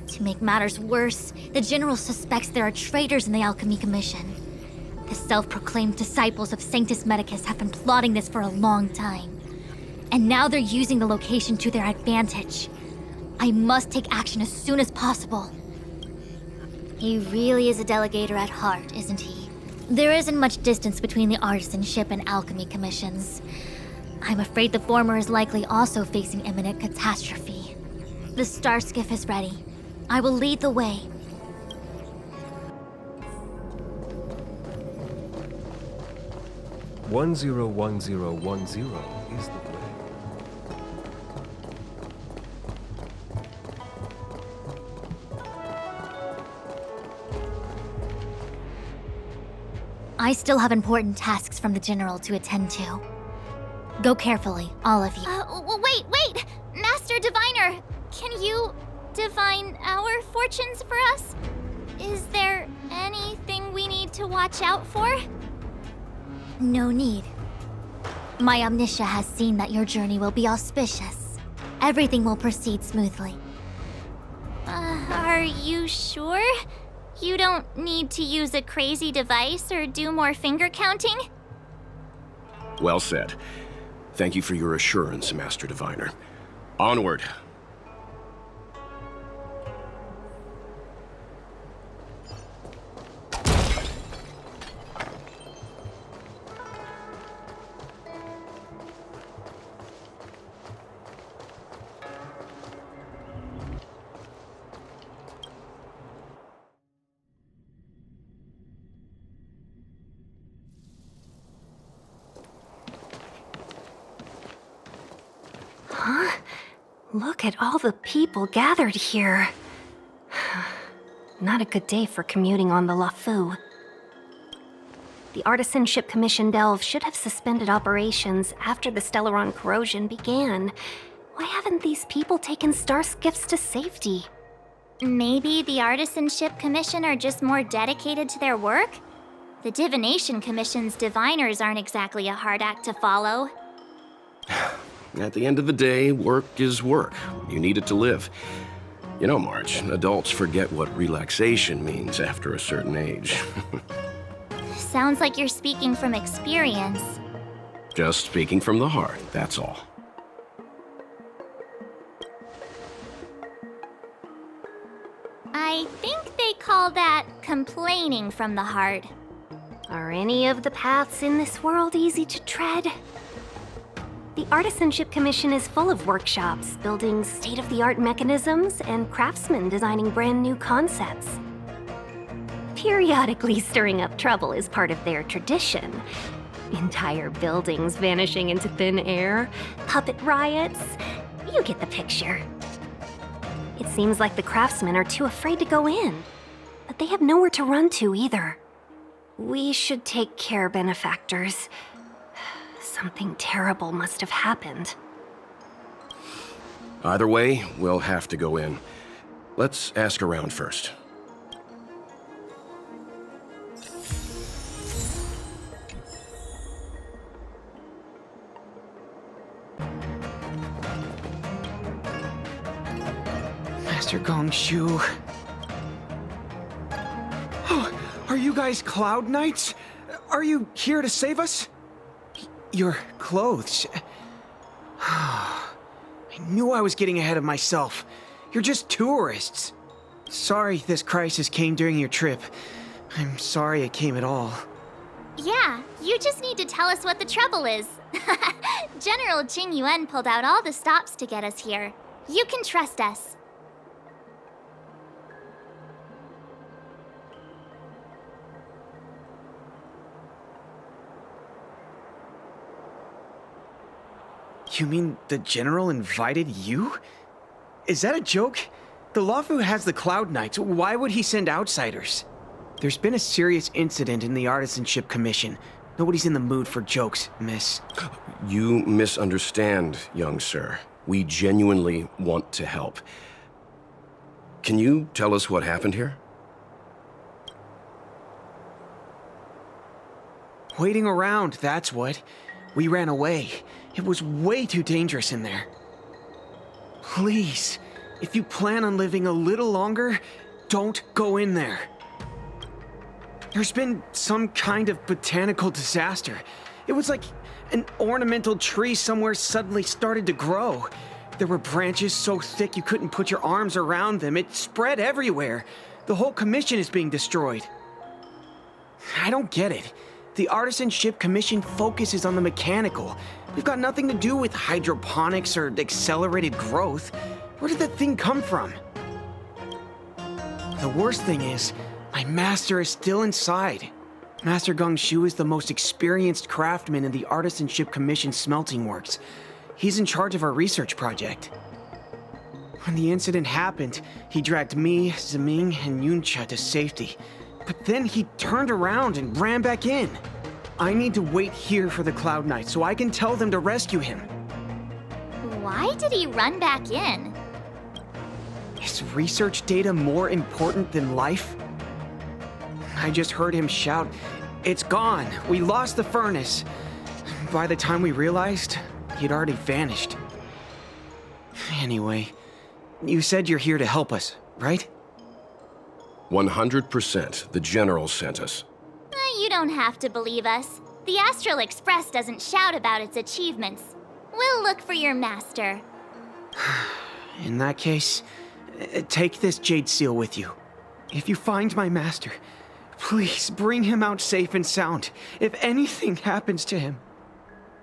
To make matters worse, the General suspects there are traitors in the Alchemy Commission. The self-proclaimed disciples of Sanctus Medicus have been plotting this for a long time. And now they're using the location to their advantage. I must take action as soon as possible. He really is a delegator at heart, isn't he? There isn't much distance between the artisanship and alchemy commissions. I'm afraid the former is likely also facing imminent catastrophe. The star skiff is ready. I will lead the way. One zero 101010 is the way. I still have important tasks from the General to attend to. Go carefully, all of you. Wait! Master Diviner, can you divine our fortunes for us? Is there anything we need to watch out for? No need. My Omniscia has seen that your journey will be auspicious. Everything will proceed smoothly. Are you sure? You don't need to use a crazy device or do more finger counting? Well said. Thank you for your assurance, Master Diviner. Onward. Look at all the people gathered here. Not a good day for commuting on the LaFu. The Artisanship Commission Delve should have suspended operations after the Stellaron corrosion began. Why haven't these people taken star skiffs to safety? Maybe the Artisanship Commission are just more dedicated to their work? The Divination Commission's diviners aren't exactly a hard act to follow. At the end of the day, work is work. You need it to live. You know, March, adults forget what relaxation means after a certain age. Sounds like you're speaking from experience. Just speaking from the heart, that's all. I think they call that complaining from the heart. Are any of the paths in this world easy to tread? The Artisanship Commission is full of workshops, building state-of-the-art mechanisms, and craftsmen designing brand new concepts. Periodically stirring up trouble is part of their tradition. Entire buildings vanishing into thin air, puppet riots. You get the picture. It seems like the craftsmen are too afraid to go in, but they have nowhere to run to either. We should take care, benefactors. Something terrible must have happened. Either way, we'll have to go in. Let's ask around first. Master Gongshu. Oh, are you guys Cloud Knights? Are you here to save us? Your clothes. I knew I was getting ahead of myself. You're just tourists. Sorry this crisis came during your trip. I'm sorry it came at all. Yeah, you just need to tell us what the trouble is. General Jing Yuan pulled out all the stops to get us here. You can trust us. You mean the General invited you? Is that a joke? The LaFu has the Cloud Knights. Why would he send outsiders? There's been a serious incident in the Artisanship Commission. Nobody's in the mood for jokes, miss. You misunderstand, young sir. We genuinely want to help. Can you tell us what happened here? Waiting around, that's what. We ran away. It was way too dangerous in there. Please, if you plan on living a little longer, don't go in there. There's been some kind of botanical disaster. It was like an ornamental tree somewhere suddenly started to grow. There were branches so thick you couldn't put your arms around them. It spread everywhere. The whole commission is being destroyed. I don't get it. The Artisanship Commission focuses on the mechanical. We've got nothing to do with hydroponics or accelerated growth. Where did that thing come from? The worst thing is, my master is still inside. Master Gong Shu is the most experienced craftsman in the Artisanship Commission smelting works. He's in charge of our research project. When the incident happened, he dragged me, Zeming, and Yuncha to safety. But then he turned around and ran back in. I need to wait here for the Cloud Knight so I can tell them to rescue him. Why did he run back in? Is research data more important than life? I just heard him shout, "It's gone! We lost the furnace!" By the time we realized, he'd already vanished. Anyway, you said you're here to help us, right? 100%. The General sent us. You don't have to believe us. The Astral Express doesn't shout about its achievements. We'll look for your master. In that case, take this jade seal with you. If you find my master, please bring him out safe and sound, if anything happens to him.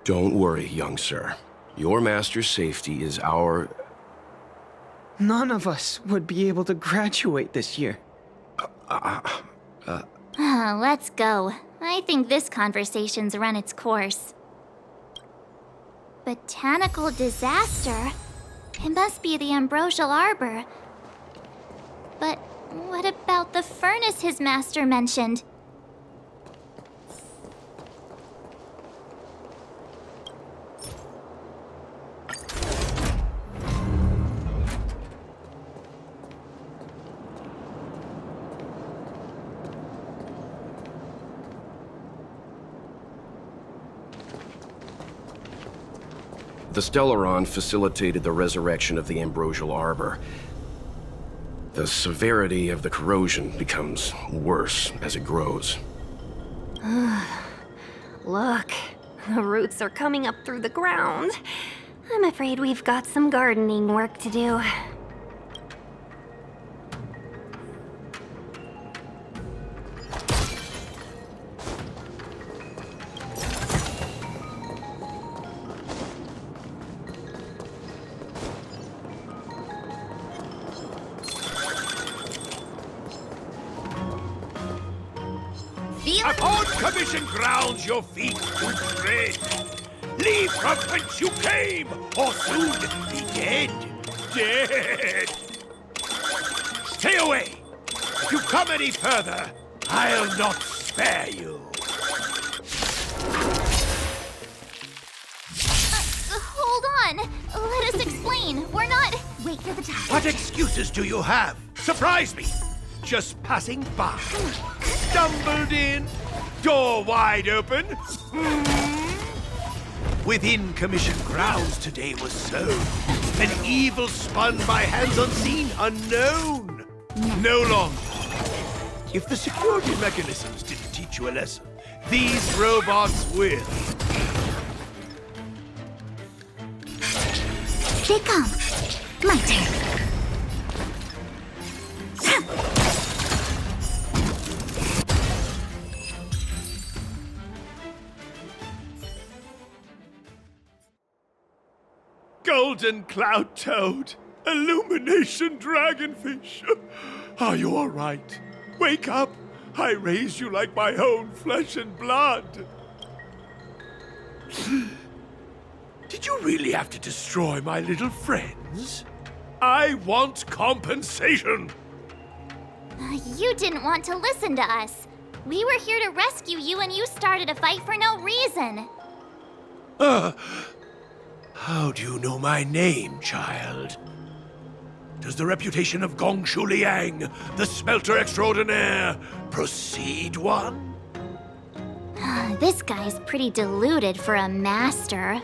Don't worry, young sir. Your master's safety is our... None of us would be able to graduate this year. Let's go. I think this conversation's run its course. Botanical disaster? It must be the Ambrosial Arbor. But what about the furnace his master mentioned? The Stellaron facilitated the resurrection of the Ambrosial Arbor. The severity of the corrosion becomes worse as it grows. Look, the roots are coming up through the ground. I'm afraid we've got some gardening work to do. Upon commission grounds your feet will tread. Leave from whence you came, or soon be dead. Dead! Stay away! If you come any further, I'll not spare you. Hold on! Let us explain. We're not... Wait for the time. What excuses do you have? Surprise me! Just passing by. Stumbled in, door wide open. Within commission grounds today was sown an evil spun by hands unseen, unknown. No longer. If the security mechanisms didn't teach you a lesson, these robots will. They come. My turn. Golden cloud toad, illumination dragonfish. Are you all right? Wake up! I raised you like my own flesh and blood. Did you really have to destroy my little friends? I want compensation. You didn't want to listen to us. We were here to rescue you and you started a fight for no reason. How do you know my name, child? Does the reputation of Gong Shu Liang, the smelter extraordinaire, precede one? This guy's pretty deluded for a master.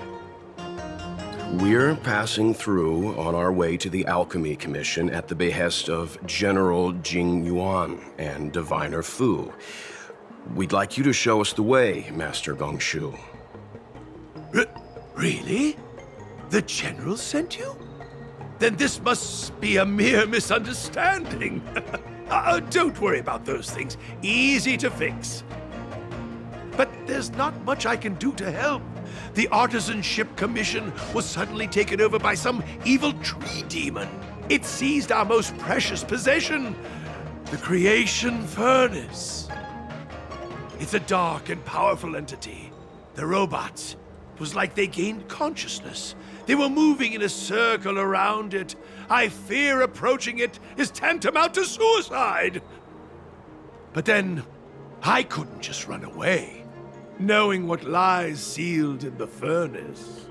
We're passing through on our way to the Alchemy Commission at the behest of General Jing Yuan and Diviner Fu. We'd like you to show us the way, Master Gongshu. Really? The General sent you? Then this must be a mere misunderstanding. Don't worry about those things. Easy to fix. But there's not much I can do to help. The Artisanship Commission was suddenly taken over by some evil tree demon. It seized our most precious possession, the Creation Furnace. It's a dark and powerful entity. The robots, it was like they gained consciousness. They were moving in a circle around it. I fear approaching it is tantamount to suicide. But then, I couldn't just run away, knowing what lies sealed in the furnace.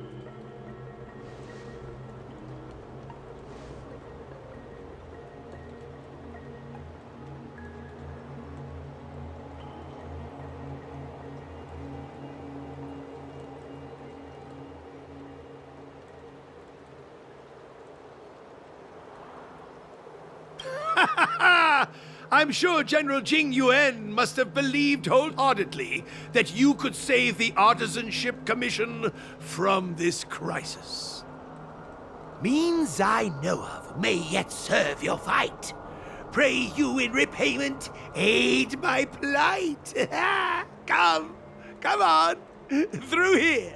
I'm sure General Jing Yuan must have believed wholeheartedly that you could save the Artisanship Commission from this crisis. Means I know of may yet serve your fight. Pray you in repayment aid my plight. Come on, through here.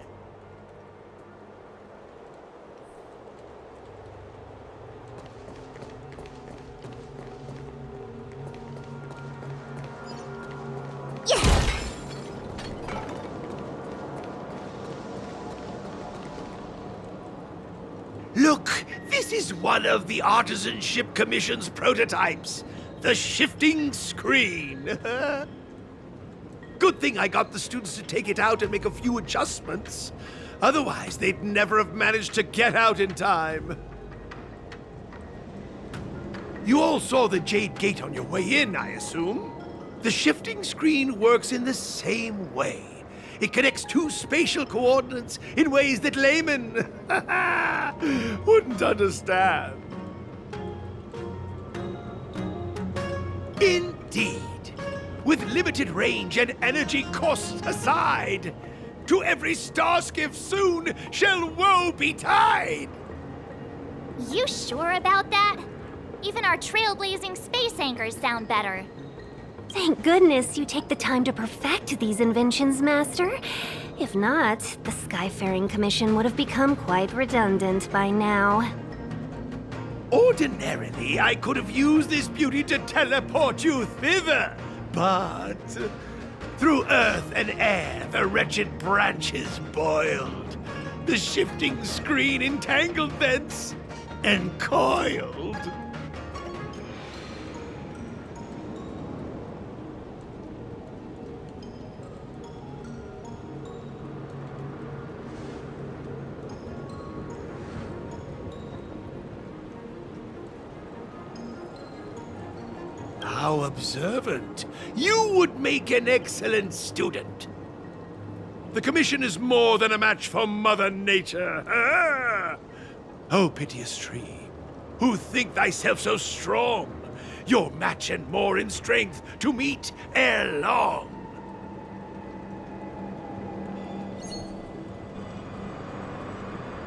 Look, this is one of the Artisanship Commission's prototypes. The shifting screen. Good thing I got the students to take it out and make a few adjustments. Otherwise, they'd never have managed to get out in time. You all saw the Jade Gate on your way in, I assume? The shifting screen works in the same way. It connects two spatial coordinates in ways that laymen wouldn't understand. Indeed. With limited range and energy costs aside, to every star skiff soon shall woe betide. You sure about that? Even our trailblazing space anchors sound better. Thank goodness you take the time to perfect these inventions, Master. If not, the Skyfaring Commission would have become quite redundant by now. Ordinarily, I could have used this beauty to teleport you thither, but through earth and air the wretched branches boiled. The shifting screen entangled thence and coiled. How observant. You would make an excellent student. The Commission is more than a match for Mother Nature. Oh, piteous tree, who think thyself so strong, your match and more in strength to meet ere long.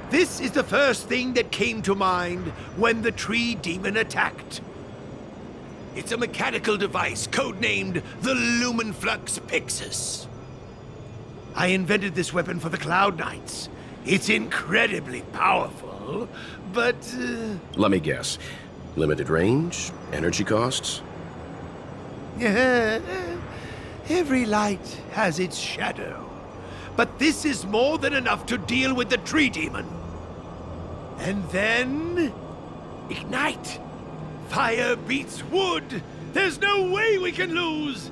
This is the first thing that came to mind when the tree demon attacked. It's a mechanical device codenamed the Lumenflux Pixis. I invented this weapon for the Cloud Knights. It's incredibly powerful, but... Let me guess. Limited range? Energy costs? Every light has its shadow. But this is more than enough to deal with the tree demon. And then... ignite! Fire beats wood! There's no way we can lose!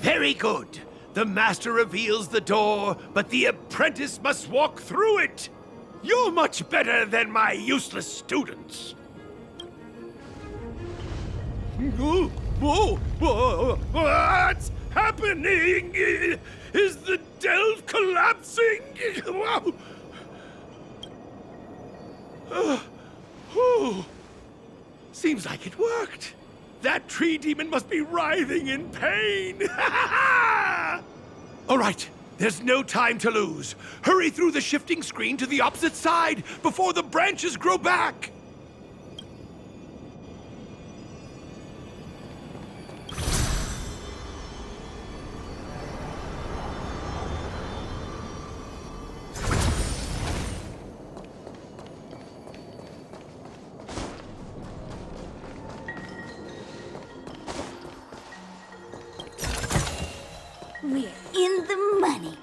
Very good. The master reveals the door, but the apprentice must walk through it. You're much better than my useless students. Whoa! What's happening? Is the delve collapsing? Seems like it worked. That tree demon must be writhing in pain. All right, there's no time to lose. Hurry through the shifting screen to the opposite side before the branches grow back. We're in the money.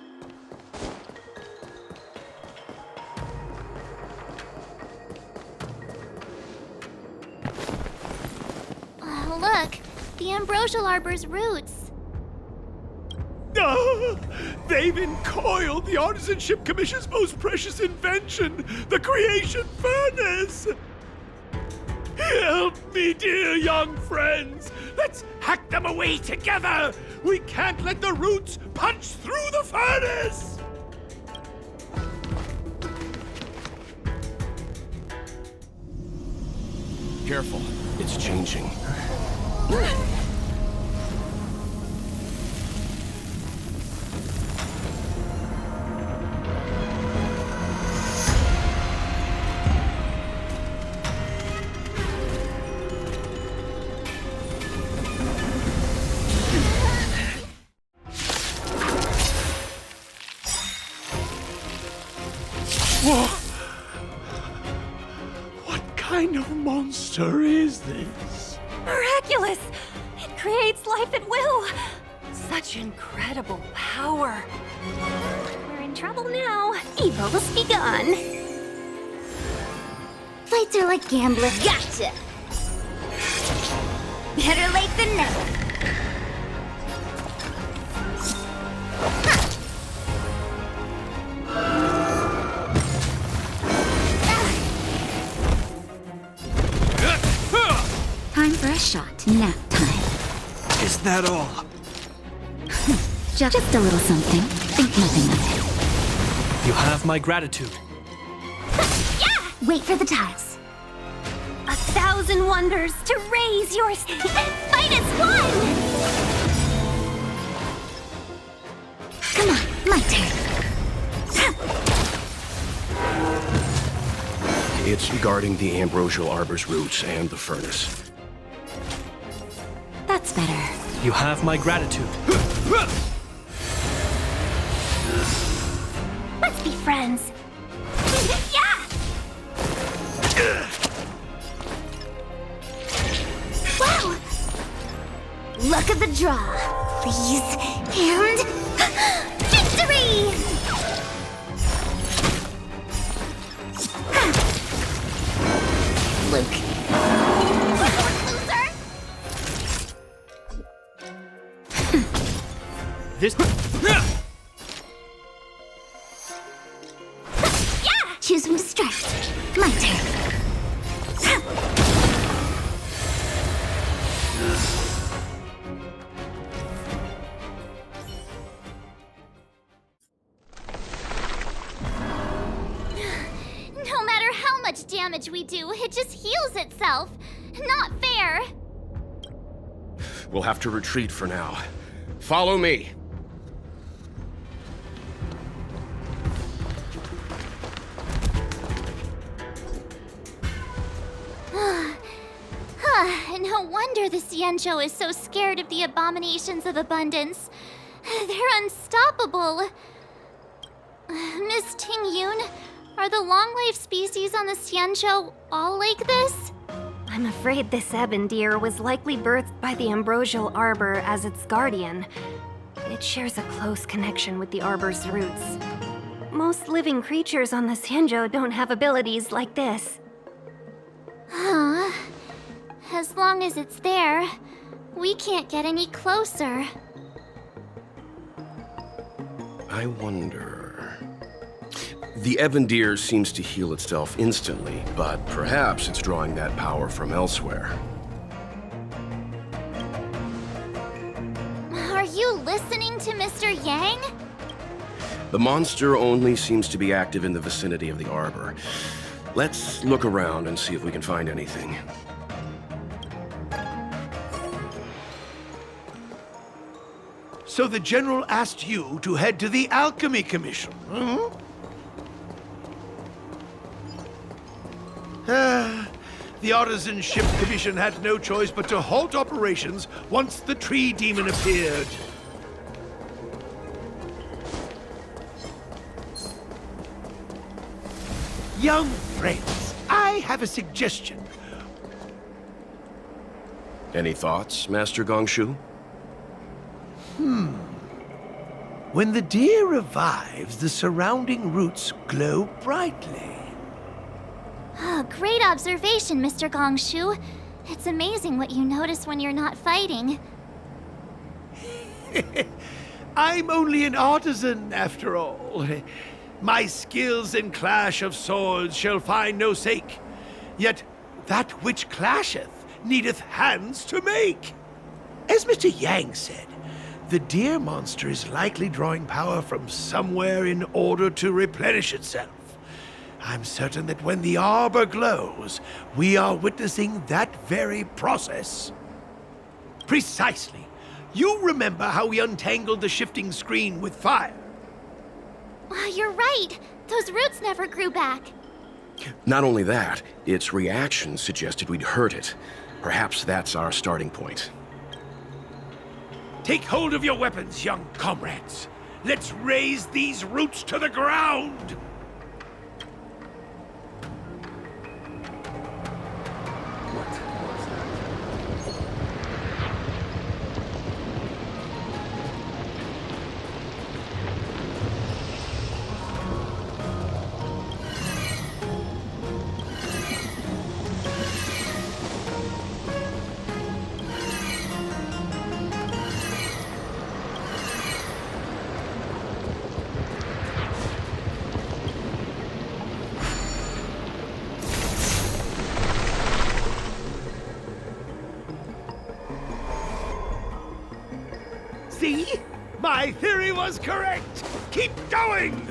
Look, the ambrosial arbor's roots. They've encoiled the Artisanship Commission's most precious invention, the creation furnace! Help me, dear young friends! Let's hack them away together! We can't let the roots punch through the furnace! Careful, it's changing. Whoa! What kind of monster is this? Miraculous! It creates life at will! Such incredible power! We're in trouble now. Evil's begun. Fights are like gambling. Gotcha! Better late than never. Time for a shot. Nap time. Is that all? Just a little something. Think nothing of You have my gratitude. it. Yeah! Wait for the tiles. 1,000 wonders to raise your fight as one! Come on, my turn. It's guarding the ambrosial arbor's roots and the furnace. That's better. You have my gratitude. Let's be friends. Yeah! Wow! Luck of the draw, please. And victory! Luke. This. Yeah! Choose when to strike. My turn. No matter how much damage we do, it just heals itself. Not fair. We'll have to retreat for now. Follow me. No wonder the Xianzhou is so scared of the abominations of abundance. They're unstoppable. Miss Tingyun, are the long-life species on the Xianzhou all like this? I'm afraid this ebon deer was likely birthed by the ambrosial arbor as its guardian. It shares a close connection with the arbor's roots. Most living creatures on the Xianzhou don't have abilities like this. Huh. As long as it's there, we can't get any closer. I wonder... The Evandir seems to heal itself instantly, but perhaps it's drawing that power from elsewhere. Are you listening to Mr. Yang? The monster only seems to be active in the vicinity of the arbor. Let's look around and see if we can find anything. So the General asked you to head to the Alchemy Commission, huh? The Artisan Ship Commission had no choice but to halt operations once the tree demon appeared. Young friends, I have a suggestion. Any thoughts, Master Gongshu? When the deer revives, the surrounding roots glow brightly. Oh, great observation, Mr. Gongshu. It's amazing what you notice when you're not fighting. I'm only an artisan, after all. My skills in clash of swords shall find no sake. Yet that which clasheth needeth hands to make. As Mr. Yang said, the deer monster is likely drawing power from somewhere in order to replenish itself. I'm certain that when the arbor glows, we are witnessing that very process. Precisely. You remember how we untangled the shifting screen with fire? You're right. Those roots never grew back. Not only that, its reaction suggested we'd hurt it. Perhaps that's our starting point. Take hold of your weapons, young comrades. Let's raise these roots to the ground! See? My theory was correct! Keep going!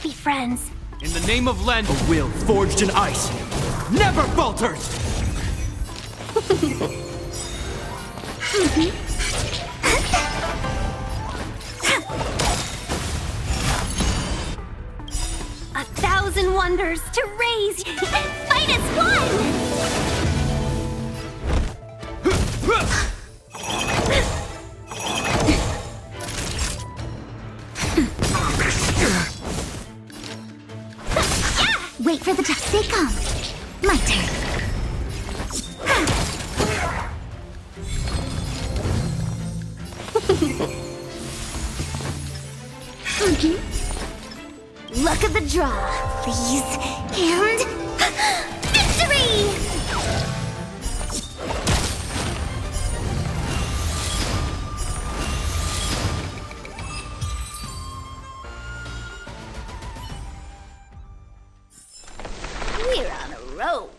Be friends. In the name of Len, a will forged in ice never falters! A thousand wonders to raise and fight as one! Wait for the dust. They come. My turn. Luck of the draw, please. And victory! We're on a roll.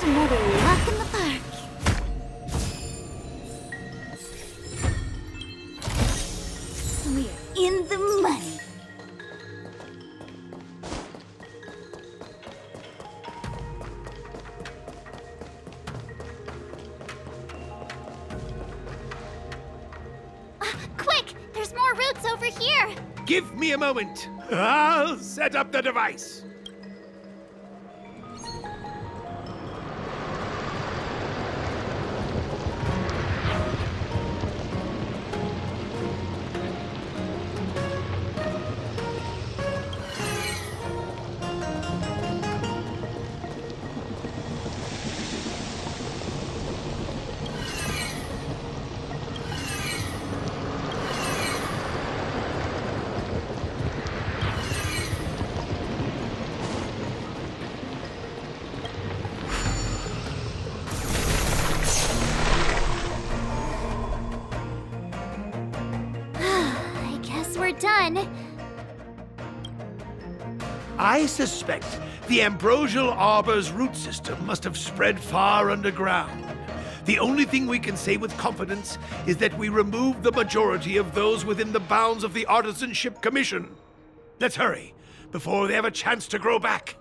Another walk in the park. We're in the money. Quick! There's more routes over here! Give me a moment. I'll set up the device. We're done. I suspect the Ambrosial Arbor's root system must have spread far underground. The only thing we can say with confidence is that we removed the majority of those within the bounds of the Artisanship Commission. Let's hurry, before they have a chance to grow back.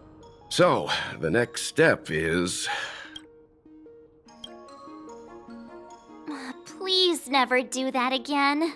So, the next step is... Please never do that again.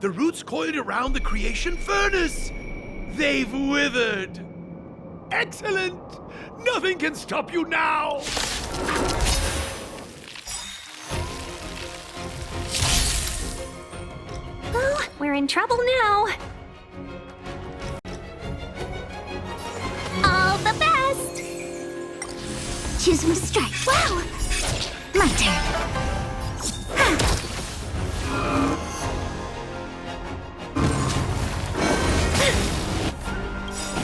The roots coiled around the creation furnace. They've withered. Excellent! Nothing can stop you now! Well, we're in trouble now. All the best! Choose from strike. Wow! My turn.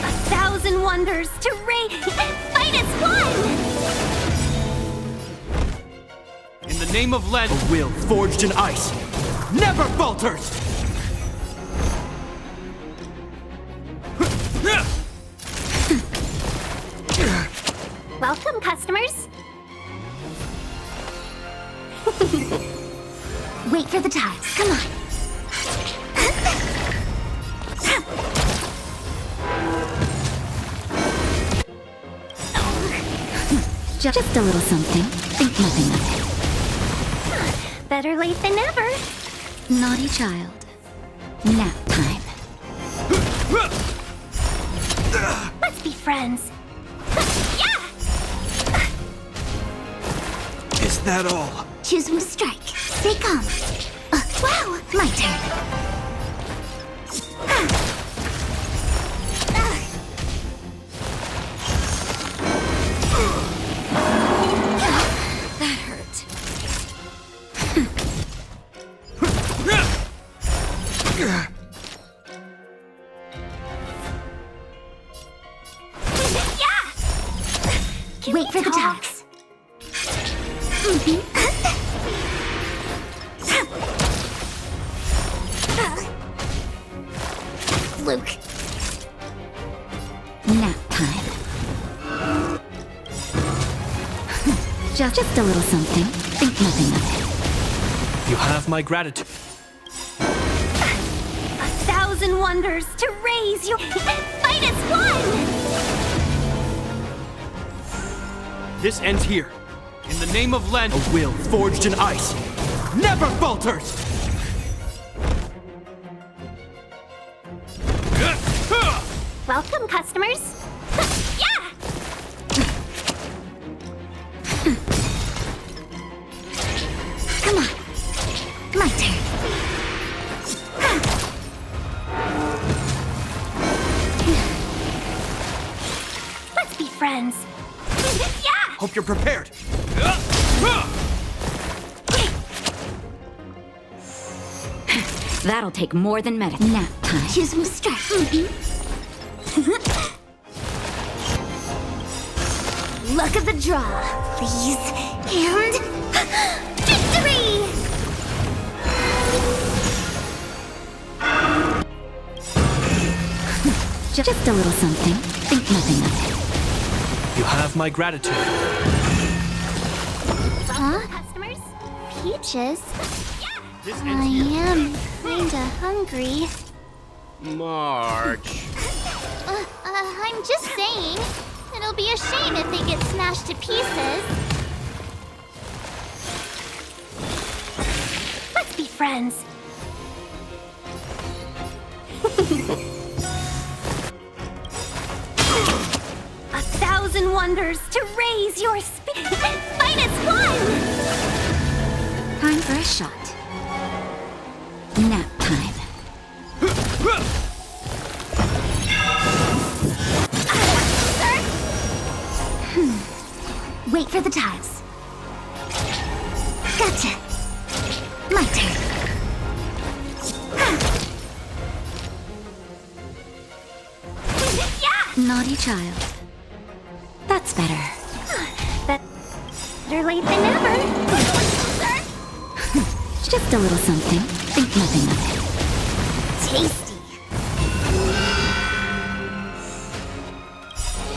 A thousand wonders to raid. Fight as one! In the name of Len, a will forged in ice never falters! Welcome, customers. Wait for the tides. Come on. Just a little something. Think nothing of it. Better late than never. Naughty child. Nap time. Let's be friends. Is that all? Choose from strike. Stay calm. Wow! My turn. That hurt. Wait for the dogs. Luke. Nap time. Just a little something. Think nothing of it. You have my gratitude. A thousand wonders to raise your fight as one. This ends here. In the name of Len, a will forged in ice never falters! Welcome, customers. Come on. My turn. Let's be friends. Hope you're prepared. That'll take more than medicine. Nap time. Choose from strike. Luck of the draw, please. And victory! Just a little something. Think nothing of it. You have my gratitude. Huh? Customers. Peaches? This I ends here. am kinda hungry. March. I'm just saying. It'll be a shame if they get smashed to pieces. Let's be friends. A thousand wonders to raise your fight as one. Time for a shot. Nap time. Wait for the tiles. Gotcha. My turn. Naughty child. That's better. Better late than never. Just a little something. Think nothing of it. Tasty.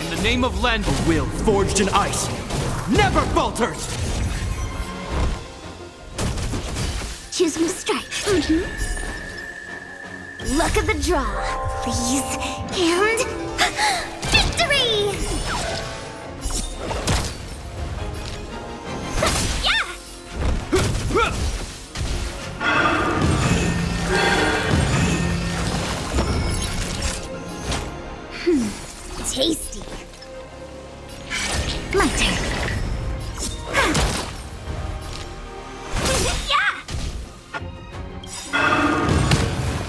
In the name of Len, a will forged in ice never falters! Choose from strike. Luck of the draw, please. And victory! Tasty. My turn.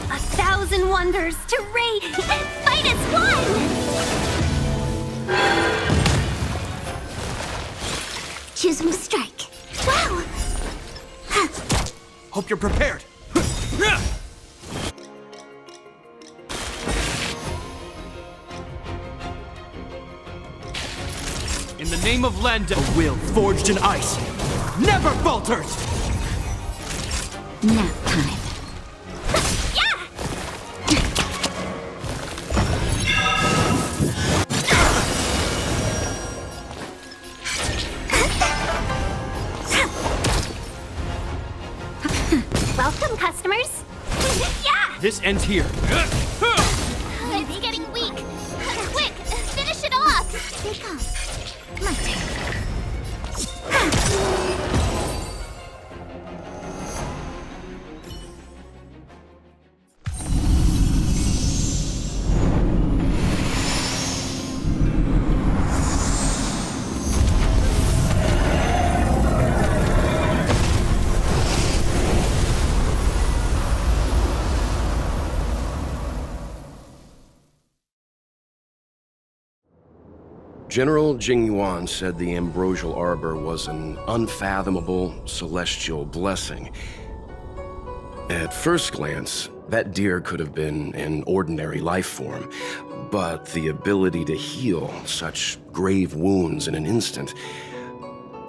A thousand wonders to rate! Fight as one! Choosing to strike. Wow! Hope you're prepared. In the name of Lenda, a will forged in ice never falters! Nap time. Welcome, customers. Yeah! This ends here. It's getting weak. Quick, finish it off. Stay calm. My turn. General Jingyuan said the Ambrosial Arbor was an unfathomable celestial blessing. At first glance, that deer could have been an ordinary life form, but the ability to heal such grave wounds in an instant...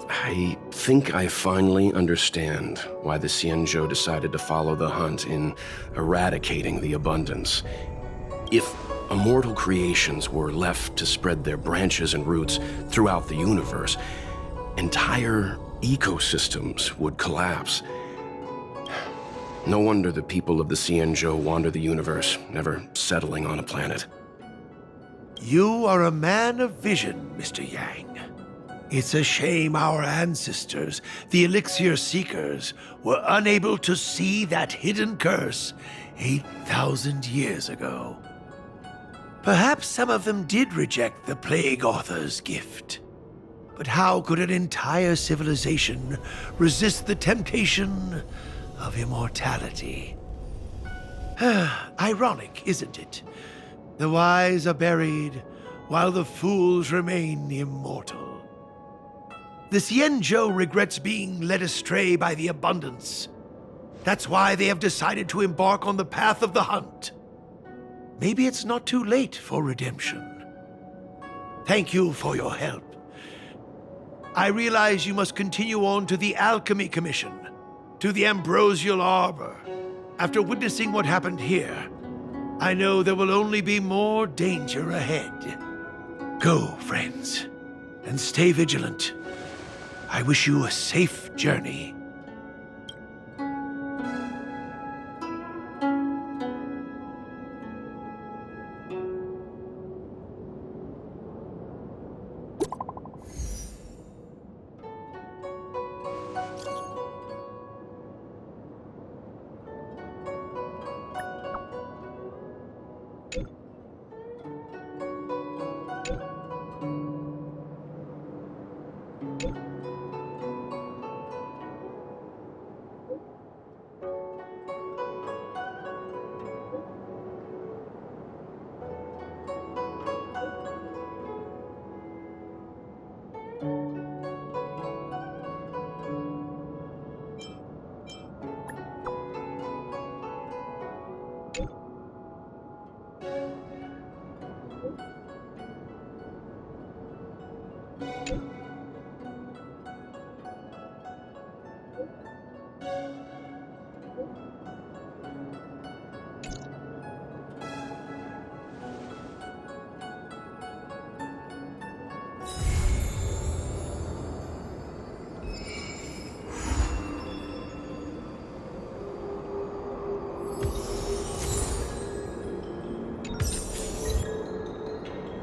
I think I finally understand why the Xianzhou decided to follow the hunt in eradicating the abundance. If immortal creations were left to spread their branches and roots throughout the universe, entire ecosystems would collapse. No wonder the people of the Xianzhou wander the universe, never settling on a planet. You are a man of vision, Mr. Yang. It's a shame our ancestors, the Elixir Seekers, were unable to see that hidden curse 8,000 years ago. Perhaps some of them did reject the Plague Author's gift. But how could an entire civilization resist the temptation of immortality? Ironic, isn't it? The wise are buried, while the fools remain immortal. The Xianzhou regrets being led astray by the abundance. That's why they have decided to embark on the path of the hunt. Maybe it's not too late for redemption. Thank you for your help. I realize you must continue on to the Alchemy Commission, to the Ambrosial Arbor. After witnessing what happened here, I know there will only be more danger ahead. Go, friends, and stay vigilant. I wish you a safe journey.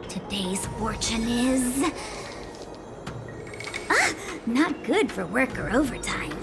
Today's fortune is... not good for work or overtime.